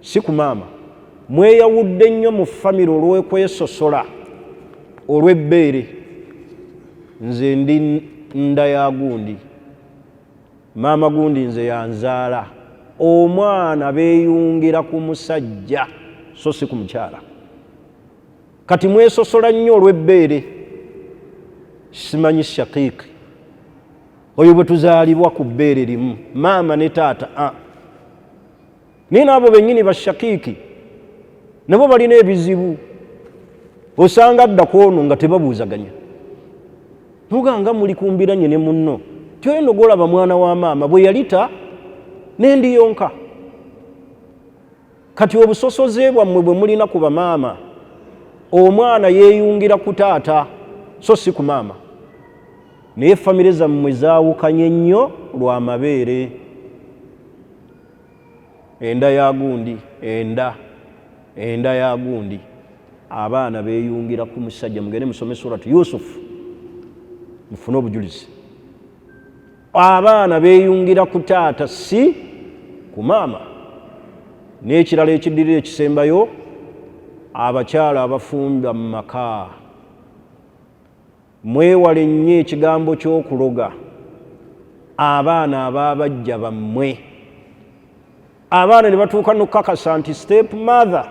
si ku maama. Mweyawudde nnyo mu famire olw'okwesosola olw'ebbeere. Nze ndi nda ya gundi, maama gundi nze yanzaala. Omwana beeyungira ku musajja so si ku mukyala. Kati mwesosola nnyo olw'ebbeere. Simanyi shaqiiqi, oyo bwe tuzaalibwa ku bbeere limu, maama ne taata. Naye n'abo bennyini bashaqiiqi nabo balina ebizibu. osanga adda kwono nga tebabuuzaganya noganga muli kumbiranye ne munno tyoyendo golaba mwana wa maama bwe yalita nendi yonka kati obusosoze bwammwe bwe mulina ku bamaama omwana yeeyungira ku taata so si ku maama naye famire zammwe zaawukanye nnyo lwa mabeere enda ya gundi enda ya gundi abaana beeyungira ku musajja mugende musome suratu yusufu mufune obujulizi abaana beeyungira ku taata si ku maama n'ekirala ekiddirira ekisembayo abakyala abafumba mu maka mwewale nnyo ekigambo ky'okuloga abaana abaabajja bammwe abaana ne batuuka n'okukakasa nti step mother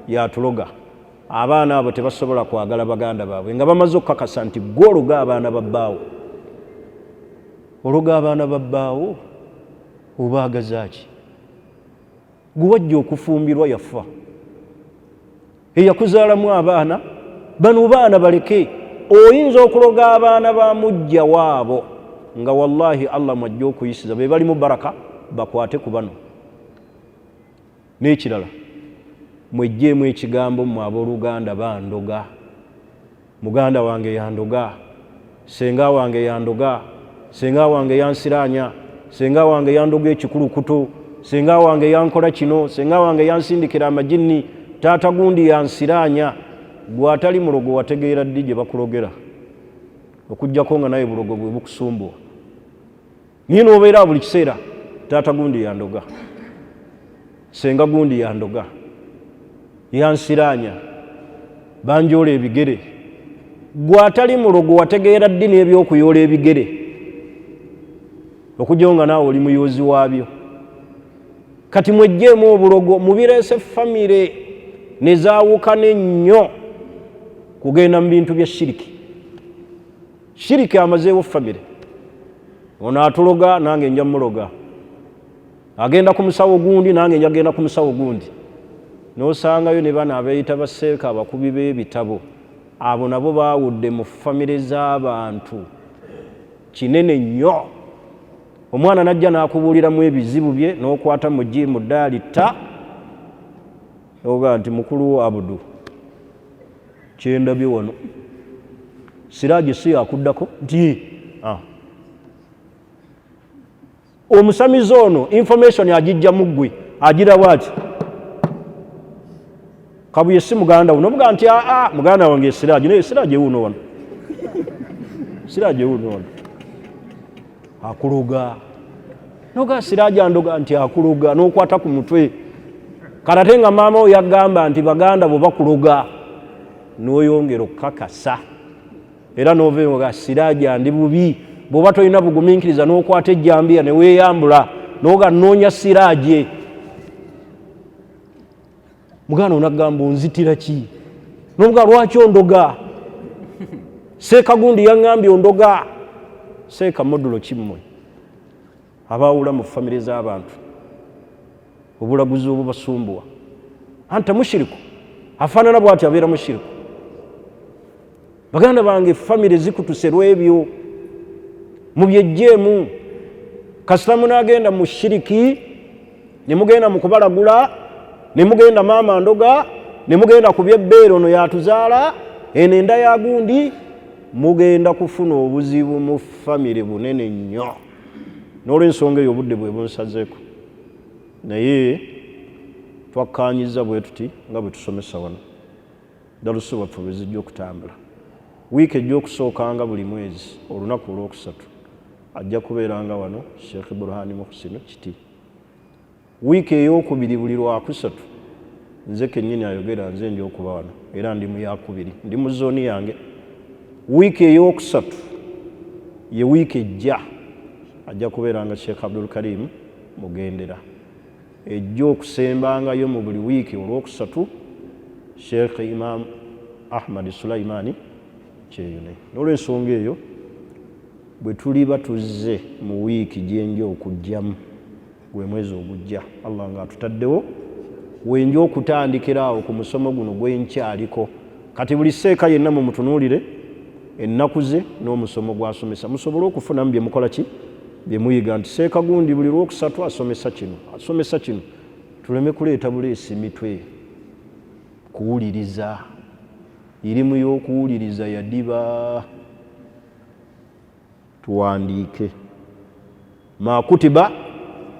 yatuloga abaana abo tebasobola kwagala baganda baabwe nga bamaze okukakasa nti gwe ologa abaana babbaawo ologa abaana babbaawo obaagazaaki gwe wajja okufumbirwa yafa eyakuzaalamu abaana bano baana baleke oyinza okuloga abaana ba mujja waabo nga wallahi allah mwajja okuyisiza be balimu baraka bakwate ku bano n'ekirala mwejjeemu ekigambo mmwe abooluganda bandoga muganda wange yandoga senga wange yandoga senga wange yansiraanya senga wange yandoga ekikulukuto senga wange yankola kino senga wange yansindikira amajini taata gundi yansiraanya gwe atali mulogo wategeera ddi gye bakulogera okujjako nga naye bulogo bwe bukusumbuwa niye noobeera buli kiseera taata gundi yandoga senga gundi yandoga yansiraanya banjoola ebigere gwe atali mulogo wategeera ddi n'ebyokuyoola ebigere okujjawo nga naawe oli muyoozi waabyo kati mwejjeemu obulogo mubireese famire ne zaawukana ennyo kugenda mu bintu bya shiriki amazeewo famire ono atuloga nange nja muloga agenda ku musawo gundi nange njagenda ku musawo gundi n'osangayo ne bana abeeyita baseeka abakubi b'ebitabo abo nabo baawudde mu famire z'abantu kinene nnyo omwana najja n'akubuuliramu ebizibu bye n'okwata mu jimu ddaali ta oga nti mukulu abudu kyendabye wano siraaje si yakuddako nti omusamizi ono information agijja mu ggwe agira bwati kabuye si muganda wuno muga nti muganda wange siraaje naye siraaje wuno wano siraaje wuno wano akuloga noga siraaje andoga nti akuloga n'okwata ku mutwe karate nga maama oyo yagamba nti baganda bwe bakuloga n'oyongera okukakasa era n'oveeyo nga siraaje andi bubi bw'oba tolina bugumiikiriza n'okwata ejjambiya ne weeyambula n'oga nnoonya siraaje muganda onagamba onzitira ki n'omuga lwaki ondoga seeka gundi yaŋŋambye ondoga seeka modulo kimmwe abaawula mu famire z'abantu obulaguzi obubasumbuwa anta mushiriku afaanana bw'ati abeera mushiriku baganda bange famire zikutuse lw'ebyo mubyejjeemu kasita munaagenda mu shiriki ne mugenda mu kubalagula ne mugenda maama ndoga ne mugenda ku byebbeere ono yatuzaala eno enda ya gundi mugenda kufuna obuzibu mu famire bunene nnyo n'olw'ensonga eyo obudde bwe bunsazeeko naye twakkaanyiza bwe tuti nga bwe tusomesa wano dalusi waffe bwe zijja okutambula wiiki ejja okusookanga buli mwezi olunaku olwokusatu ajja kubeeranga wano Sheikh Burhani Muhsin Kiti wiiki ey'okubiri buli lwakusatu nze kennyini ayogera nze nja okuba wano era ndi mu yakubiri ndi mu zooni yange wiiki ey'okusatu ye wiiki ejja ajja kubeeranga Sheikh Abdul Karim Mugendera ejja okusembangayo mu buli wiiki olwokusatu Sheikh Imam Ahmad Sulaimani Kyeyune n'olw'ensonga eyo bwe tuliba tuzze mu wiiki gyenja okujjamu gwe mwezi ogujja Allah nga atutaddewo wenja okutandikira awo ku musomo guno gwenkyaliko kati buli seeka yenna mumutunuulire ennaku ze n'omusomo gw'asomesa musobole okufunamu bye mukola ki bye muyiga nti seeka gundi buli lwokusatu asomesa kino tuleme kuleeta buleesi mitwe kuwuliriza irimu y'okuwuliriza yadiba tuwandiike ma kutiba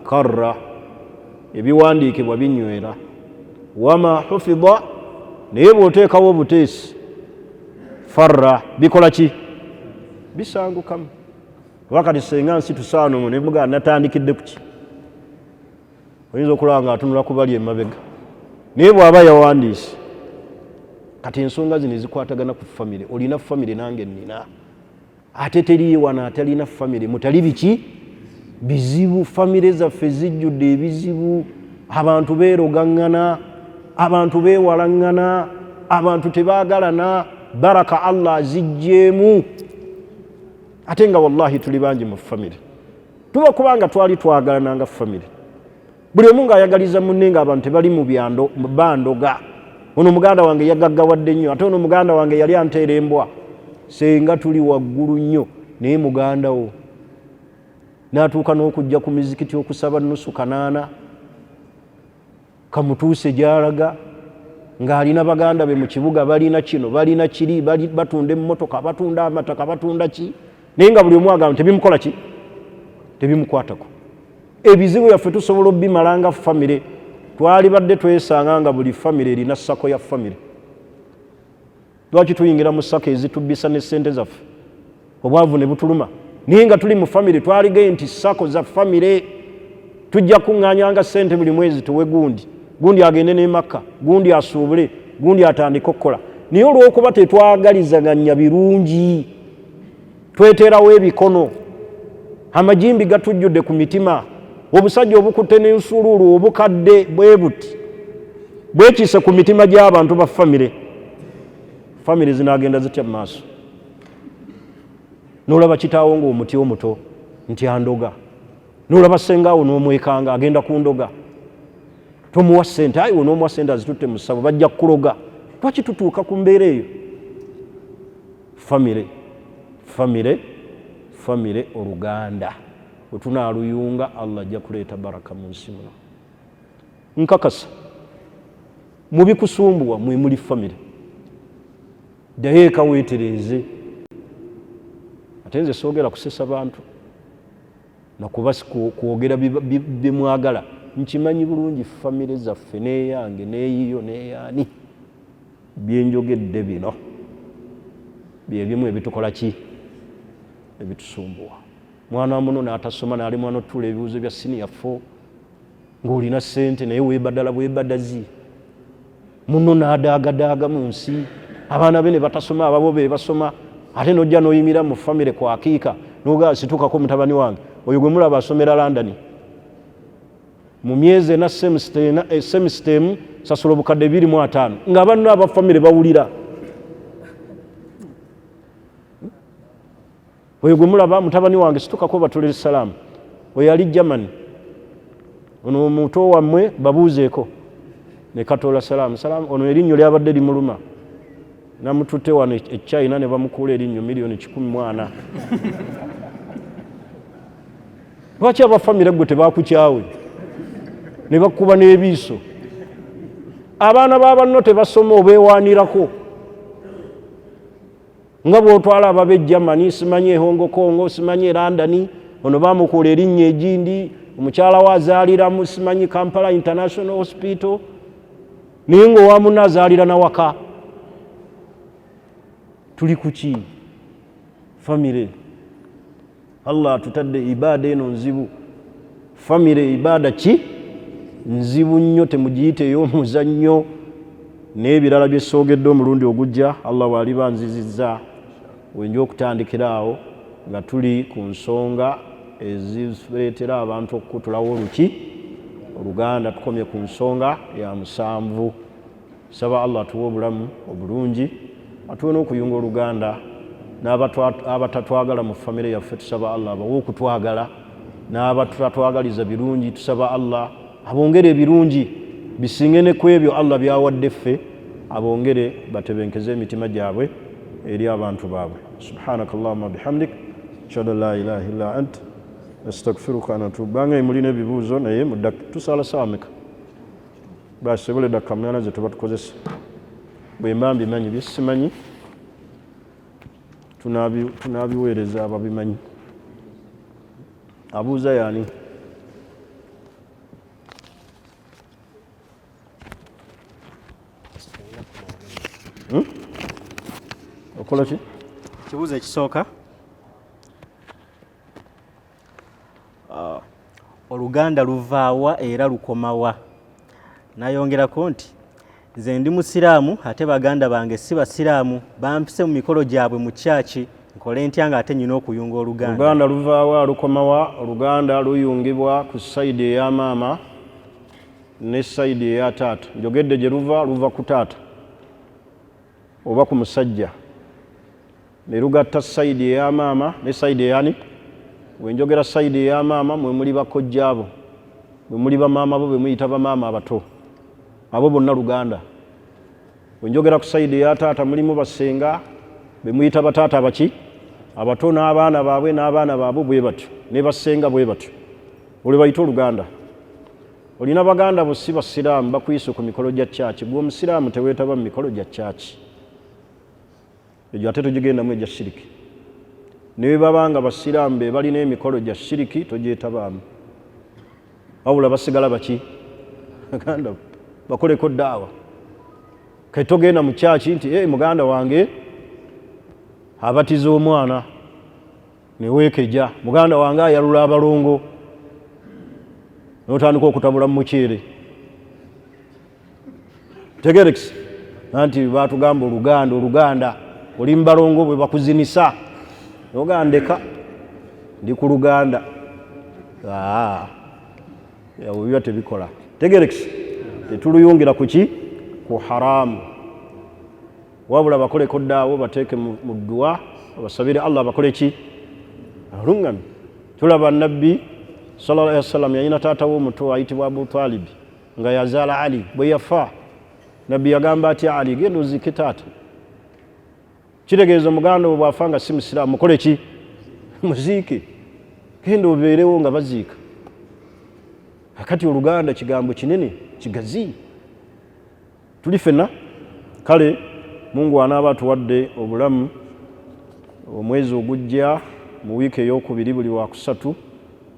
karra ebiwandiikibwa binywera wama hufidha naye bw'oteekawo obuteesi farra bikola ki bisangukamu wakati senga nsi tusaano mu nebuga natandikidde ku ki oyinza okulaba nga atunula ku bali emabega naye bw'aba yawandiise kati ensonga zino ezikwatagana ku famire olina famire nange nnina ate teriyo wano atalina famire mutali biki bizibu famire zaffe zijjudde ebizibu abantu beerogaŋŋana abantu beewalaŋŋana abantu tebaagalana baraka Allah azijjeemu ate nga wallahi tuli bangi mu famire tuba kubanga twali twagalana nga famire buli omu ng'ayagaliza munne ng'abantu tebali mu bandoga ono muganda wange yagaggawadde nnyo ate ono muganda wange yali anteera embwa senga tuli waggulu nnyo naye muganda wo n'atuuka n'okujja ku mizikiti okusaba nusu kanaana kamutuuse gy'alaga ng'alina baganda be mu kibuga balina kino balina kiri batunda emmotoka batunda amataka batunda ki naye nga buli omu agamba tebimukola ki tebimukwatako ebizibu yaffe tusobola obimala nga famire twali badde twesanga nga buli famire erina ssako ya famire lwaki tuyingira mu ssako ezitubbisa n'essente zaffe obwavu ne butuluma naye nga tuli mu famire twaligaye nti ssako za famire tujja kuŋŋaanyanga ssente buli mwezi tuwe gundi agende ne Makka gundi asuubule gundi atandike okukola naye olw'okuba tetwagalizaganya birungi tweterawo ebikono amajimbi gatujjudde ku mitima obusajja obukutte n'ensululu obukadde bwe buti bwekiise ku mitima gy'abantu ba famire zinaagenda zitya mu maaso n'olaba kitaawo ng'omuti omuto nti andoga n'olaba sengaawo n'omwekanga agenda kundoga tomuwa ssente ayi onoomuwa ssente azitutte mu ssabo bajja kukuloga lwaki tutuuka ku mbeera eyo famire oluganda bwe tunaaluyunga Allah ajja kuleeta baraka mu nsi muno nkakasa mu bikusumbuwa mwe muli famire ddayo eka weetereeze ate nze soogera kusesa bantu nakuba kwogera bimwagala nkimanyi bulungi famire zaffe n'eyange n'eyiyo n'eyaani byenjogedde bino byebimu ebitukola ki ebitusumbuwa mwana wa muno n'atasoma n'ali mwana otuula ebibuuzo bya siniya 4 ng'olina ssente naye weebadala bwebadazi muno n'adaagadaaga mu nsi abaana be ne batasoma ababo be basoma ate n'ojja n'oyimira mu famire ku akiika n'ogaa situukako mutabani wange oyo gwe mulaba asomera London mu myezi ena semisita emu sasula obukadde 25 nga banno aba famire bawulira oyo gwe mulaba mutabani wange situukako batulira salaamu oyo ali Germany ono omuto wammwe babuuzeeko ne katoola salaamu ono erinnyo lyabadde limuluma namututte wano e China ne bamukuula erinnyo miliyoni 14 lwaki abafamire gwe tebakukyawe ne bakuba n'ebiiso abaana b'abanno tebasoma obeewaanirako nga bw'otwala ababe Germany simanyi Hong Kong simanyi London ono bamukuula erinnya egindi omukyala we azaaliramu simanyi Kampala International Hospital naye ng'owamunna azaalira nawaka tuli kuki famire Allah tutadde ibaada eno nzibu famire ibaada ki nzibu nnyo temugiyite ey'omuzannyo n'ebirala bye soogedde omulundi ogujja Allah bw'aliba nzizizza wenja okutandikira awo nga tuli ku nsonga ezireetera abantu okukutulawo oluganda tukomye ku nsonga ya 7 saba Allah tuwe obulamu obulungi atuwe n'okuyunga oluganda n'abatatwagala mu famire yaffe tusaba Allah abawe okutwagala n'abatatwagaliza birungi tusaba Allah abongere ebirungi bisinge ne ku ebyo Allah byawadde ffe abongere batebenkeze emitima gyabwe eri abantu baabwe. Subhanakallahumma bihamdik ashhadu an la ilaha illa ant astaghfiruka wa atubu. Bange mulina ebibuuzo naye tusala sawa meka basobole dakika munana ze tuba tukozesa bwe mba mbimanyi bye simanyi tunabiweereza ababimanyi. Abuuza yaani? Okola ki? Kibuuzo ekisooka, Oluganda luvaawa era lukomawa? Nayongerako nti nze ndi musiraamu ate baganda bange si basiraamu, bampise mu mikolo gyabwe mu kyaki, nkole ntya nga ate nyina okuyunga Oluganda? Oluganda luvaawa lukomawa? Oluganda luyungibwa ku sayidi eya maama ne sayidi eya taata. Njogedde gye luva ku taata oba ku musajja, ne lugatta sayidi eya maama ne sayidi eyani. Wenjogera sayidi eya maama mwe muli bakojjaabo, mwe muli bamaama bo be muyita bamaama abato, abo bonna Luganda. Wenjogera ku sayidi eya taata mulimu basenga be muyita bataata abaki abato n'abaana baabwe n'abaana baabwe bwe batyo ne basenga bwe batyo, olwe bayita Oluganda. Olina baganda bo si basiraamu bakuyise ku mikolo gya kyaki, gwe omusiraamu teweetaba mu mikolo gya kyaki, egyo ate togigendamu egya shiriki. Naye babanga basiraamu be balina emikolo gya shiriki togyetabaamu, wabula basigala baki baganda bakoleko daawa. Kati togenda mu kyaki nti muganda wange abatiza omwana neweekeja, muganda wange ayalula abalongo, n'otandika okutabula mu muceere. Tegerekisi anti batugamba Oluganda oli mu balongo bwe bakuzinisa nogandeka ndi ku Luganda. Biba tebikola. Tegerekisi tetuluyungira kuki ku haramu, wabula bakoleko daawo bateeke mu dduwa basabire Allah bakole ki alungami. Tulaba Nabbi sallallahu alaihi wasallam yalina taata w'omuto ayitibwa Abu Talib nga yazaala Ali. Bwe yafa Nabbi yagamba ati Ali, genda ozike taata. Kitegeeza muganda we bw'afa nga si musiraamu mukole ki muziike, genda obeerewo nga baziika. Akati Oluganda kigambo kinene kigazi tuli fenna. Kale Mungu anaaba atuwadde obulamu omwezi ogujja mu wiiki ey'okubiri buli wakusatu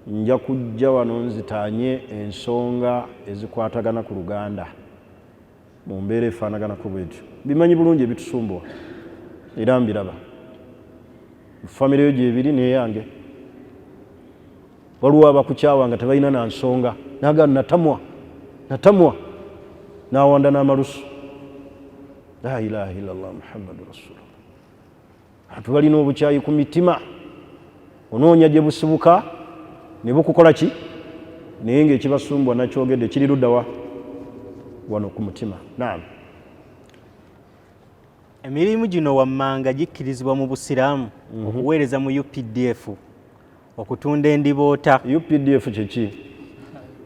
nja kujja wano nzitaanye ensonga ezikwatagana ku Luganda mu mbeera efaanaganako bwetyo. Bimanyi bulungi ebitusumbuwa era mbiraba mu famire yo gyebiri neyange. Waliwo abakukyawa nga tebalina na nsonga, naga natamwa nawanda n'amalusu. La ilaha illallah Muhammadu Rasulullah. Atu balina obukyayi ku mitima, onoonya gye busibuka ne bukukola ki, naye ng'ekibasumbwa nakyogedde kiri luddawa wano ku mutima. Naam. Emirimu gino wammanga gikkirizibwa mu busiraamu? Okuweereza mu UPDF, okutunda endiboota. UPDF kyeki?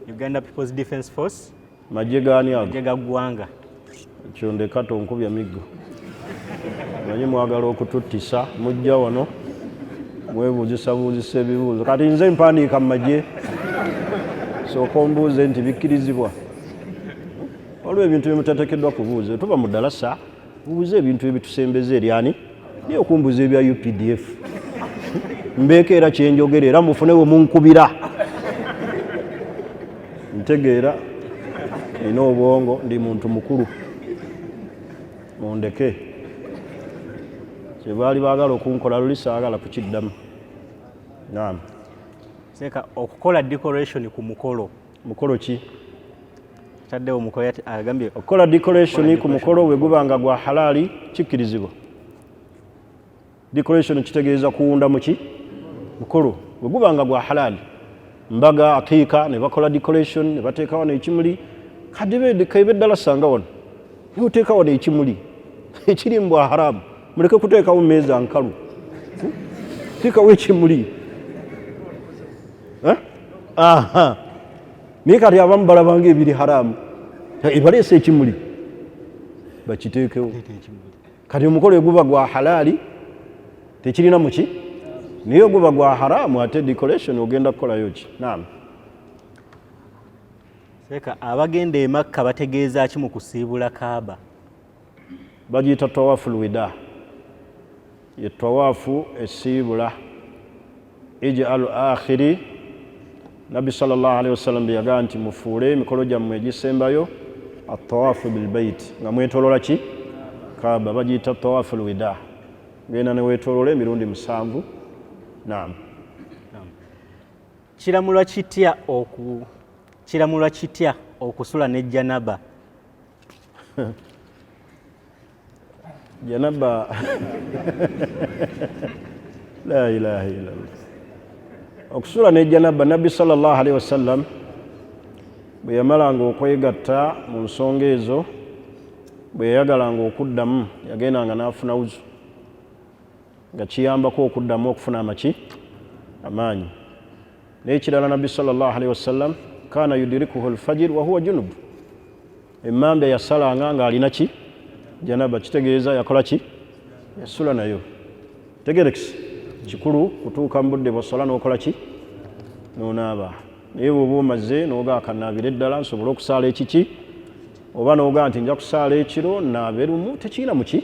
Uganda People's Defence Force. Magye gaani ago? Magye ga ggwanga. Kyondeka tonkubya miggo. Manyi mwagala okututtisa, mujja wano mwebuuzisabuuzisa ebibuuzo. Kati nze mpandiika mu magye sooka ombuuze nti bikkirizibwa. Waliwo ebintu ebimutateekeddwa kubuuza. Tuba mu ddalasa buuze ebintu ebitusembeza eryani naye okumbuuza ebya UPDF mbeeko era kyenjogera era mufune we munkubira. Ntegeera nina obwongo, ndi muntu mukulu, mundeke. Kyebaali baagala okunkola luli saagala kukiddamu. Naam. Seeka okukola decoration ku mukolo. Mukolo ki? Taddewo mukolo agambye okukola decoration ku mukolo we gubanga gwa halaali kikkirizibwa. Decoration kitegeeza kuwunda muki mukolo we gubanga gwa halaali. Mbaga akiika ne bakola decoration ne bateeka wano ekimuli. Kadibede kaibe ddala sanga wano ne oteeka wano ekimuli ekiri mu bwa haramu. Muleke kuteekawo mmeeza nkalu, teekawo ekimuli. Naye kati abamu balabanga ebiri haramu, ebaleese ekimuli bakiteekewo kati omukolo guba gwa halaali tekirina muki naye guba gwa haraamu ate decoration ogenda kukolayo ki naam Seeka abagenda e Makka bategeeza ki mu kusiibula Kaaba bagiyita tawaafu lwida ye tawaafu esiibula ij'alu akhiri Nabbi sallallahu alaihi wasallam byagaa nti mufuule emikolo gyammwe egisembayo atawaafu bilbaiti nga mwetolola ki Kaaba bagiyita tawaafu lwida genda ne weetolola emirundi 7 naam kiramulwa kitya okusula ne janaba janaba la ilaha illallah okusula ne janaba Nabbi sallallahu alaihi wasallam bwe yamalanga okwegatta mu nsonga ezo bwe yayagalanga okuddamu yagendanga n'afuna wuzu nga kiyambako okuddamu okufuna amaki amaanyi n'ekirala Nabbi sallallahu alaihi wasallam kana yudirikuhu alfajir wa huwa junub emmambe yasalanga nga alina ki janaba kitegeeza yakola ki yasula nayo tegerekisi kikulu kutuuka mu budde bwa sola n'okola ki n'onaaba naye bw'oba omaze n'ogaa kannaabira eddala nsobole okusaala ekiki oba n'ogaa nti nja kusaala ekiro naabe lumu tekirina muki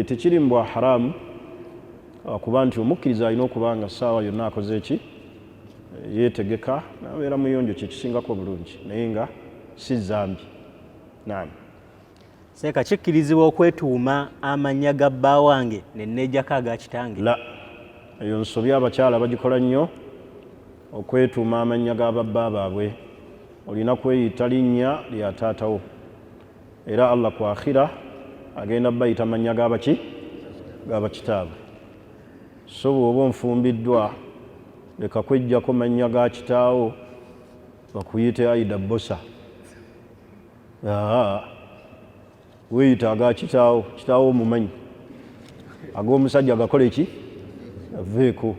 tekiri mbwa haraamu kuba nti omukkiriza alina okuba nga ssaawa yonna akoze eki yeetegeka nabeera muyonjo kyekisingako bulungi naye nga si zambi naam Seeka kikkirizibwa okwetuuma amannya ga bba wange ne nneejjako aga kitange la eyo nsobi abakyala bagikola nnyo okwetuuma amannya g'ababba baabwe olina kweyita linnya lya taatawo era Allah ku akhira agenda bayita amannya g'abaki g'abakitaabwe so bw'oba onfumbiddwa leka kwejjako mannya ga kitaawo bakuyite Aida Bosa weeyita aga kitaawo kitaawo omumanyi ag'omusajja agakola eki aveeko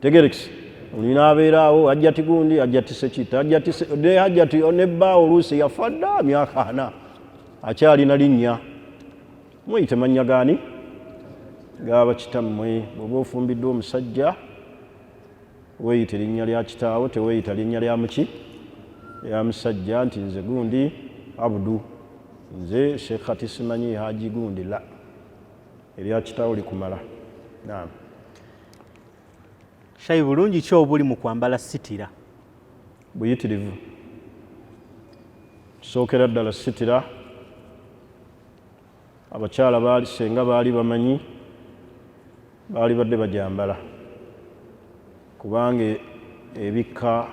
tegerekisi olina abeeraawo ajjati gundi ajjati sekita ajjati nebbaawo oluusi yafa dda myaka 4 akyalina linnya mweyite mannya gaani g'abakitammwe bw'oba ofumbiddwa omusajja weeyite linnya lya kitaawo teweeyita linnya lya muki ya musajja nti nze gundi Abdu nze Sheikh Khati simanyi Haji gundi la erya kitaawo likumala naam Shayi bulungi ki obuli mu kwambala sitira buyitirivu sookera ddala sitira abakyala baali senga baali bamanyi baali badde bajambala kubanga ebikka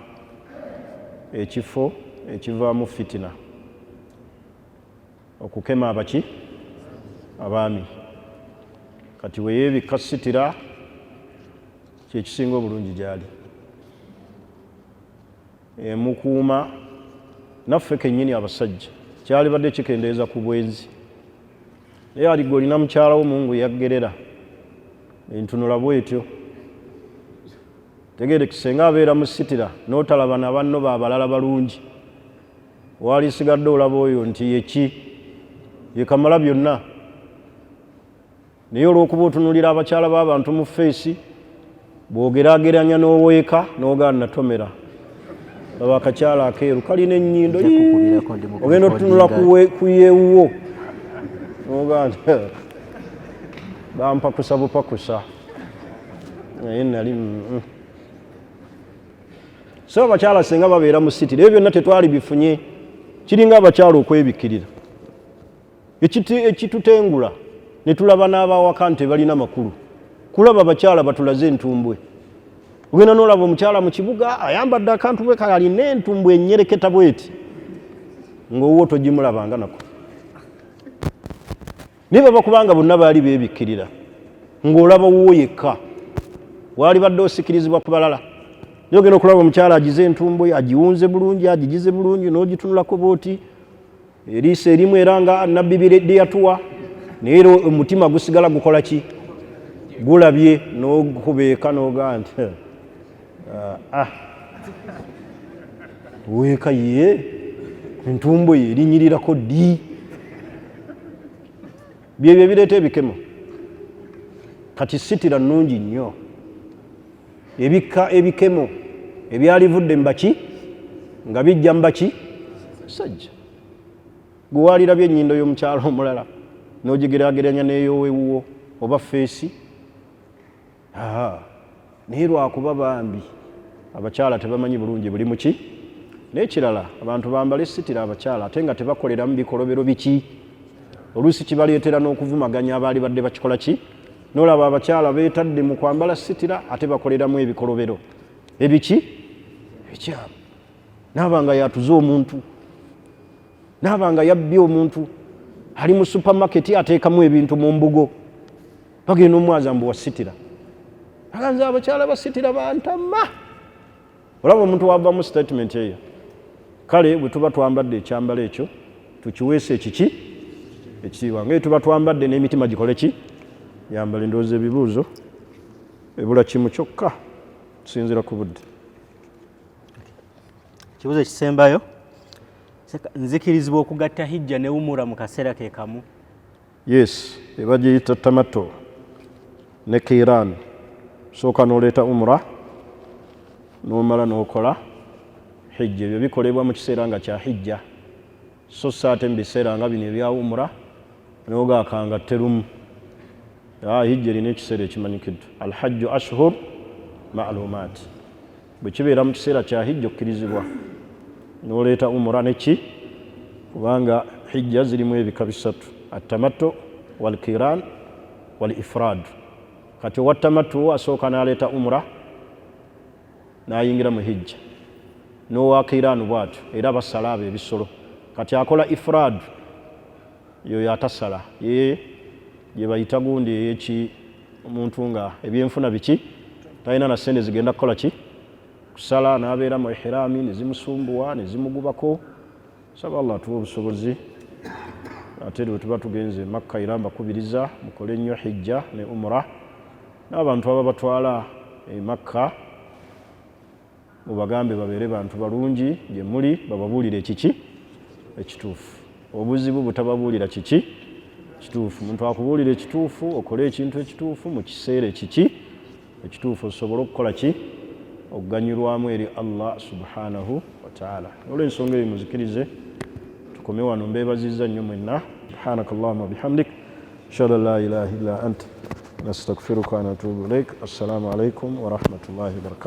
ekifo ekivaamu fitina okukema abaki abaami kati weyeebikka sitira kyekisinga obulungi gyali emukuuma naffe kennyini abasajja kyali badde kikendeeza ku bwenzi naye aligwe olina mukyala wo Mungu yaggerera entunula bwetyo tegere kisenga abeera mu sitira n'otalaba na banno baabalala balungi wali sigadde olaba oyo nti yeki yekamala byonna naye olw'okuba otunulira abakyala b'abantu mu feesi bw'ogeraageranya n'oweeka n'ogaa natomera laba akakyala akeeru kalina ennyindo ogenda otunula ku yeewuwo n'ogaa nti bampakusa bupakusa naye nali so abakyala singa babeera mu sitira ebyo byonna tetwali bifunye kiringa abakyala okwebikkirira ekitutengula ne tulaba n'abawaka nti balina makulu kulaba abakyala batulaze entumbwe ogenda n'olaba omukyala mu kibuga ayambadde akantu bwe kalina entumbwe ennyereketa bweti ng'owwo togimulabanga nako naye baba kubanga bonna baali beebikkirira ng'olaba wuwo yekka waali badde osikirizibwa ku balala naye ogenda okulaba omukyala agize entumbwe agiwunze bulungi agigize bulungi n'ogitunulako booti eriiso erimu era nga nabbi bye yatuwa naye omutima gusigala gukola ki gulabye n'okubeeka n'ogaa nti weeka ye entumbwe ye erinyirirako ddi byebyo ebireeta ebikemo. Kati sitira nnungi nnyo, ebikka ebikemo ebyalivudde mbaki nga bijja mbaki sajja. Gwe walirabye ennyindo y'omukyalo omulala n'ogigeraageranya n'ey'owewuwo oba feesi, naye lwakuba bambi abakyala tebamanyi bulungi buli muki. N'ekirala abantu bambale sitira abakyala ate nga tebakolera mu bikolobero biki, oluusi kibaleetera n'okuvumaganya abaali badde bakikola ki. N'olaba abakyala beetadde mu kwambala sitira ate bakoleramu ebikolobero ebiki bikyamu. Naaba nga yatuze omuntu, naaba nga yabbye omuntu, ali mu supamaketi ateekamu ebintu mu mbugo, bagenda omwaza mbu wasitira. Aganze abakyala basitira bantama. Olaba omuntu wava mu statement eyo. Kale bwe tuba twambadde ekyambalo ekyo tukiweesa ekiki ekitiibwa. Nga tuba twambadde n'emitima gikole ki yambala. Ndowooza ebibuuzo ebula kimu kyokka tusinzira ku budde. Ekibuuzo ekisembayo, nzikirizibwa okugatta hijja ne umura mu kaseera ke kamu? Yes, eba giyita tamato ne kiran. Sooka n'oleeta umura n'omala n'okola hijja. Ebyo bikolebwa mu kiseera nga kya hijja, so ate mu biseera nga bino ebya umura n'ogaakanga terumu. Hijja erina ekiseera ekimanyikiddwa. Alhajju ashhur ma'lumaat. Bwe kibeera mu kiseera kya hijja okkirizibwa n'oleeta umura neki, kubanga hijja zirimu ebika bisatu: atamattu wal kiran wal ifrad. Kati owa tamattu asooka n'aleeta umura n'ayingira mu hijja, n'owa kiran bw'atyo era basala abo ebisolo. Kati akola ifrad yoyo atasala, ye gye bayita gundi ey'eki omuntu nga ebyenfuna biki talina na ssente zigenda kukola ki kusala, n'abeera mu ihirami ne zimusumbuwa ne zimugubako. Saba Allah tuwe obusobozi ate bwe tuba tugenze Makka era mbakubiriza mukole nnyo hijja ne umura. N'abantu aba batwala e Makka mubagambe babeere bantu balungi gye muli, bababuulire kiki ekituufu. Obuzibu butababuulira kiki kituufu. Omuntu akubuulira ekituufu, okole ekintu ekituufu mu kiseera ekiki ekituufu, osobole okukola ki okuganyulwamu eri Allah subhanahu wa ta'ala. Olw'ensonga eyo muzikirize tukome wano. Mbeebazizza nnyo mwenna. Subhanakallahumma wa bihamdik, ashhadu an la ilaha illa anta nastaghfiruka wa natubu ilaik. Assalamu alaikum wa rahmatullahi wa barakatuh.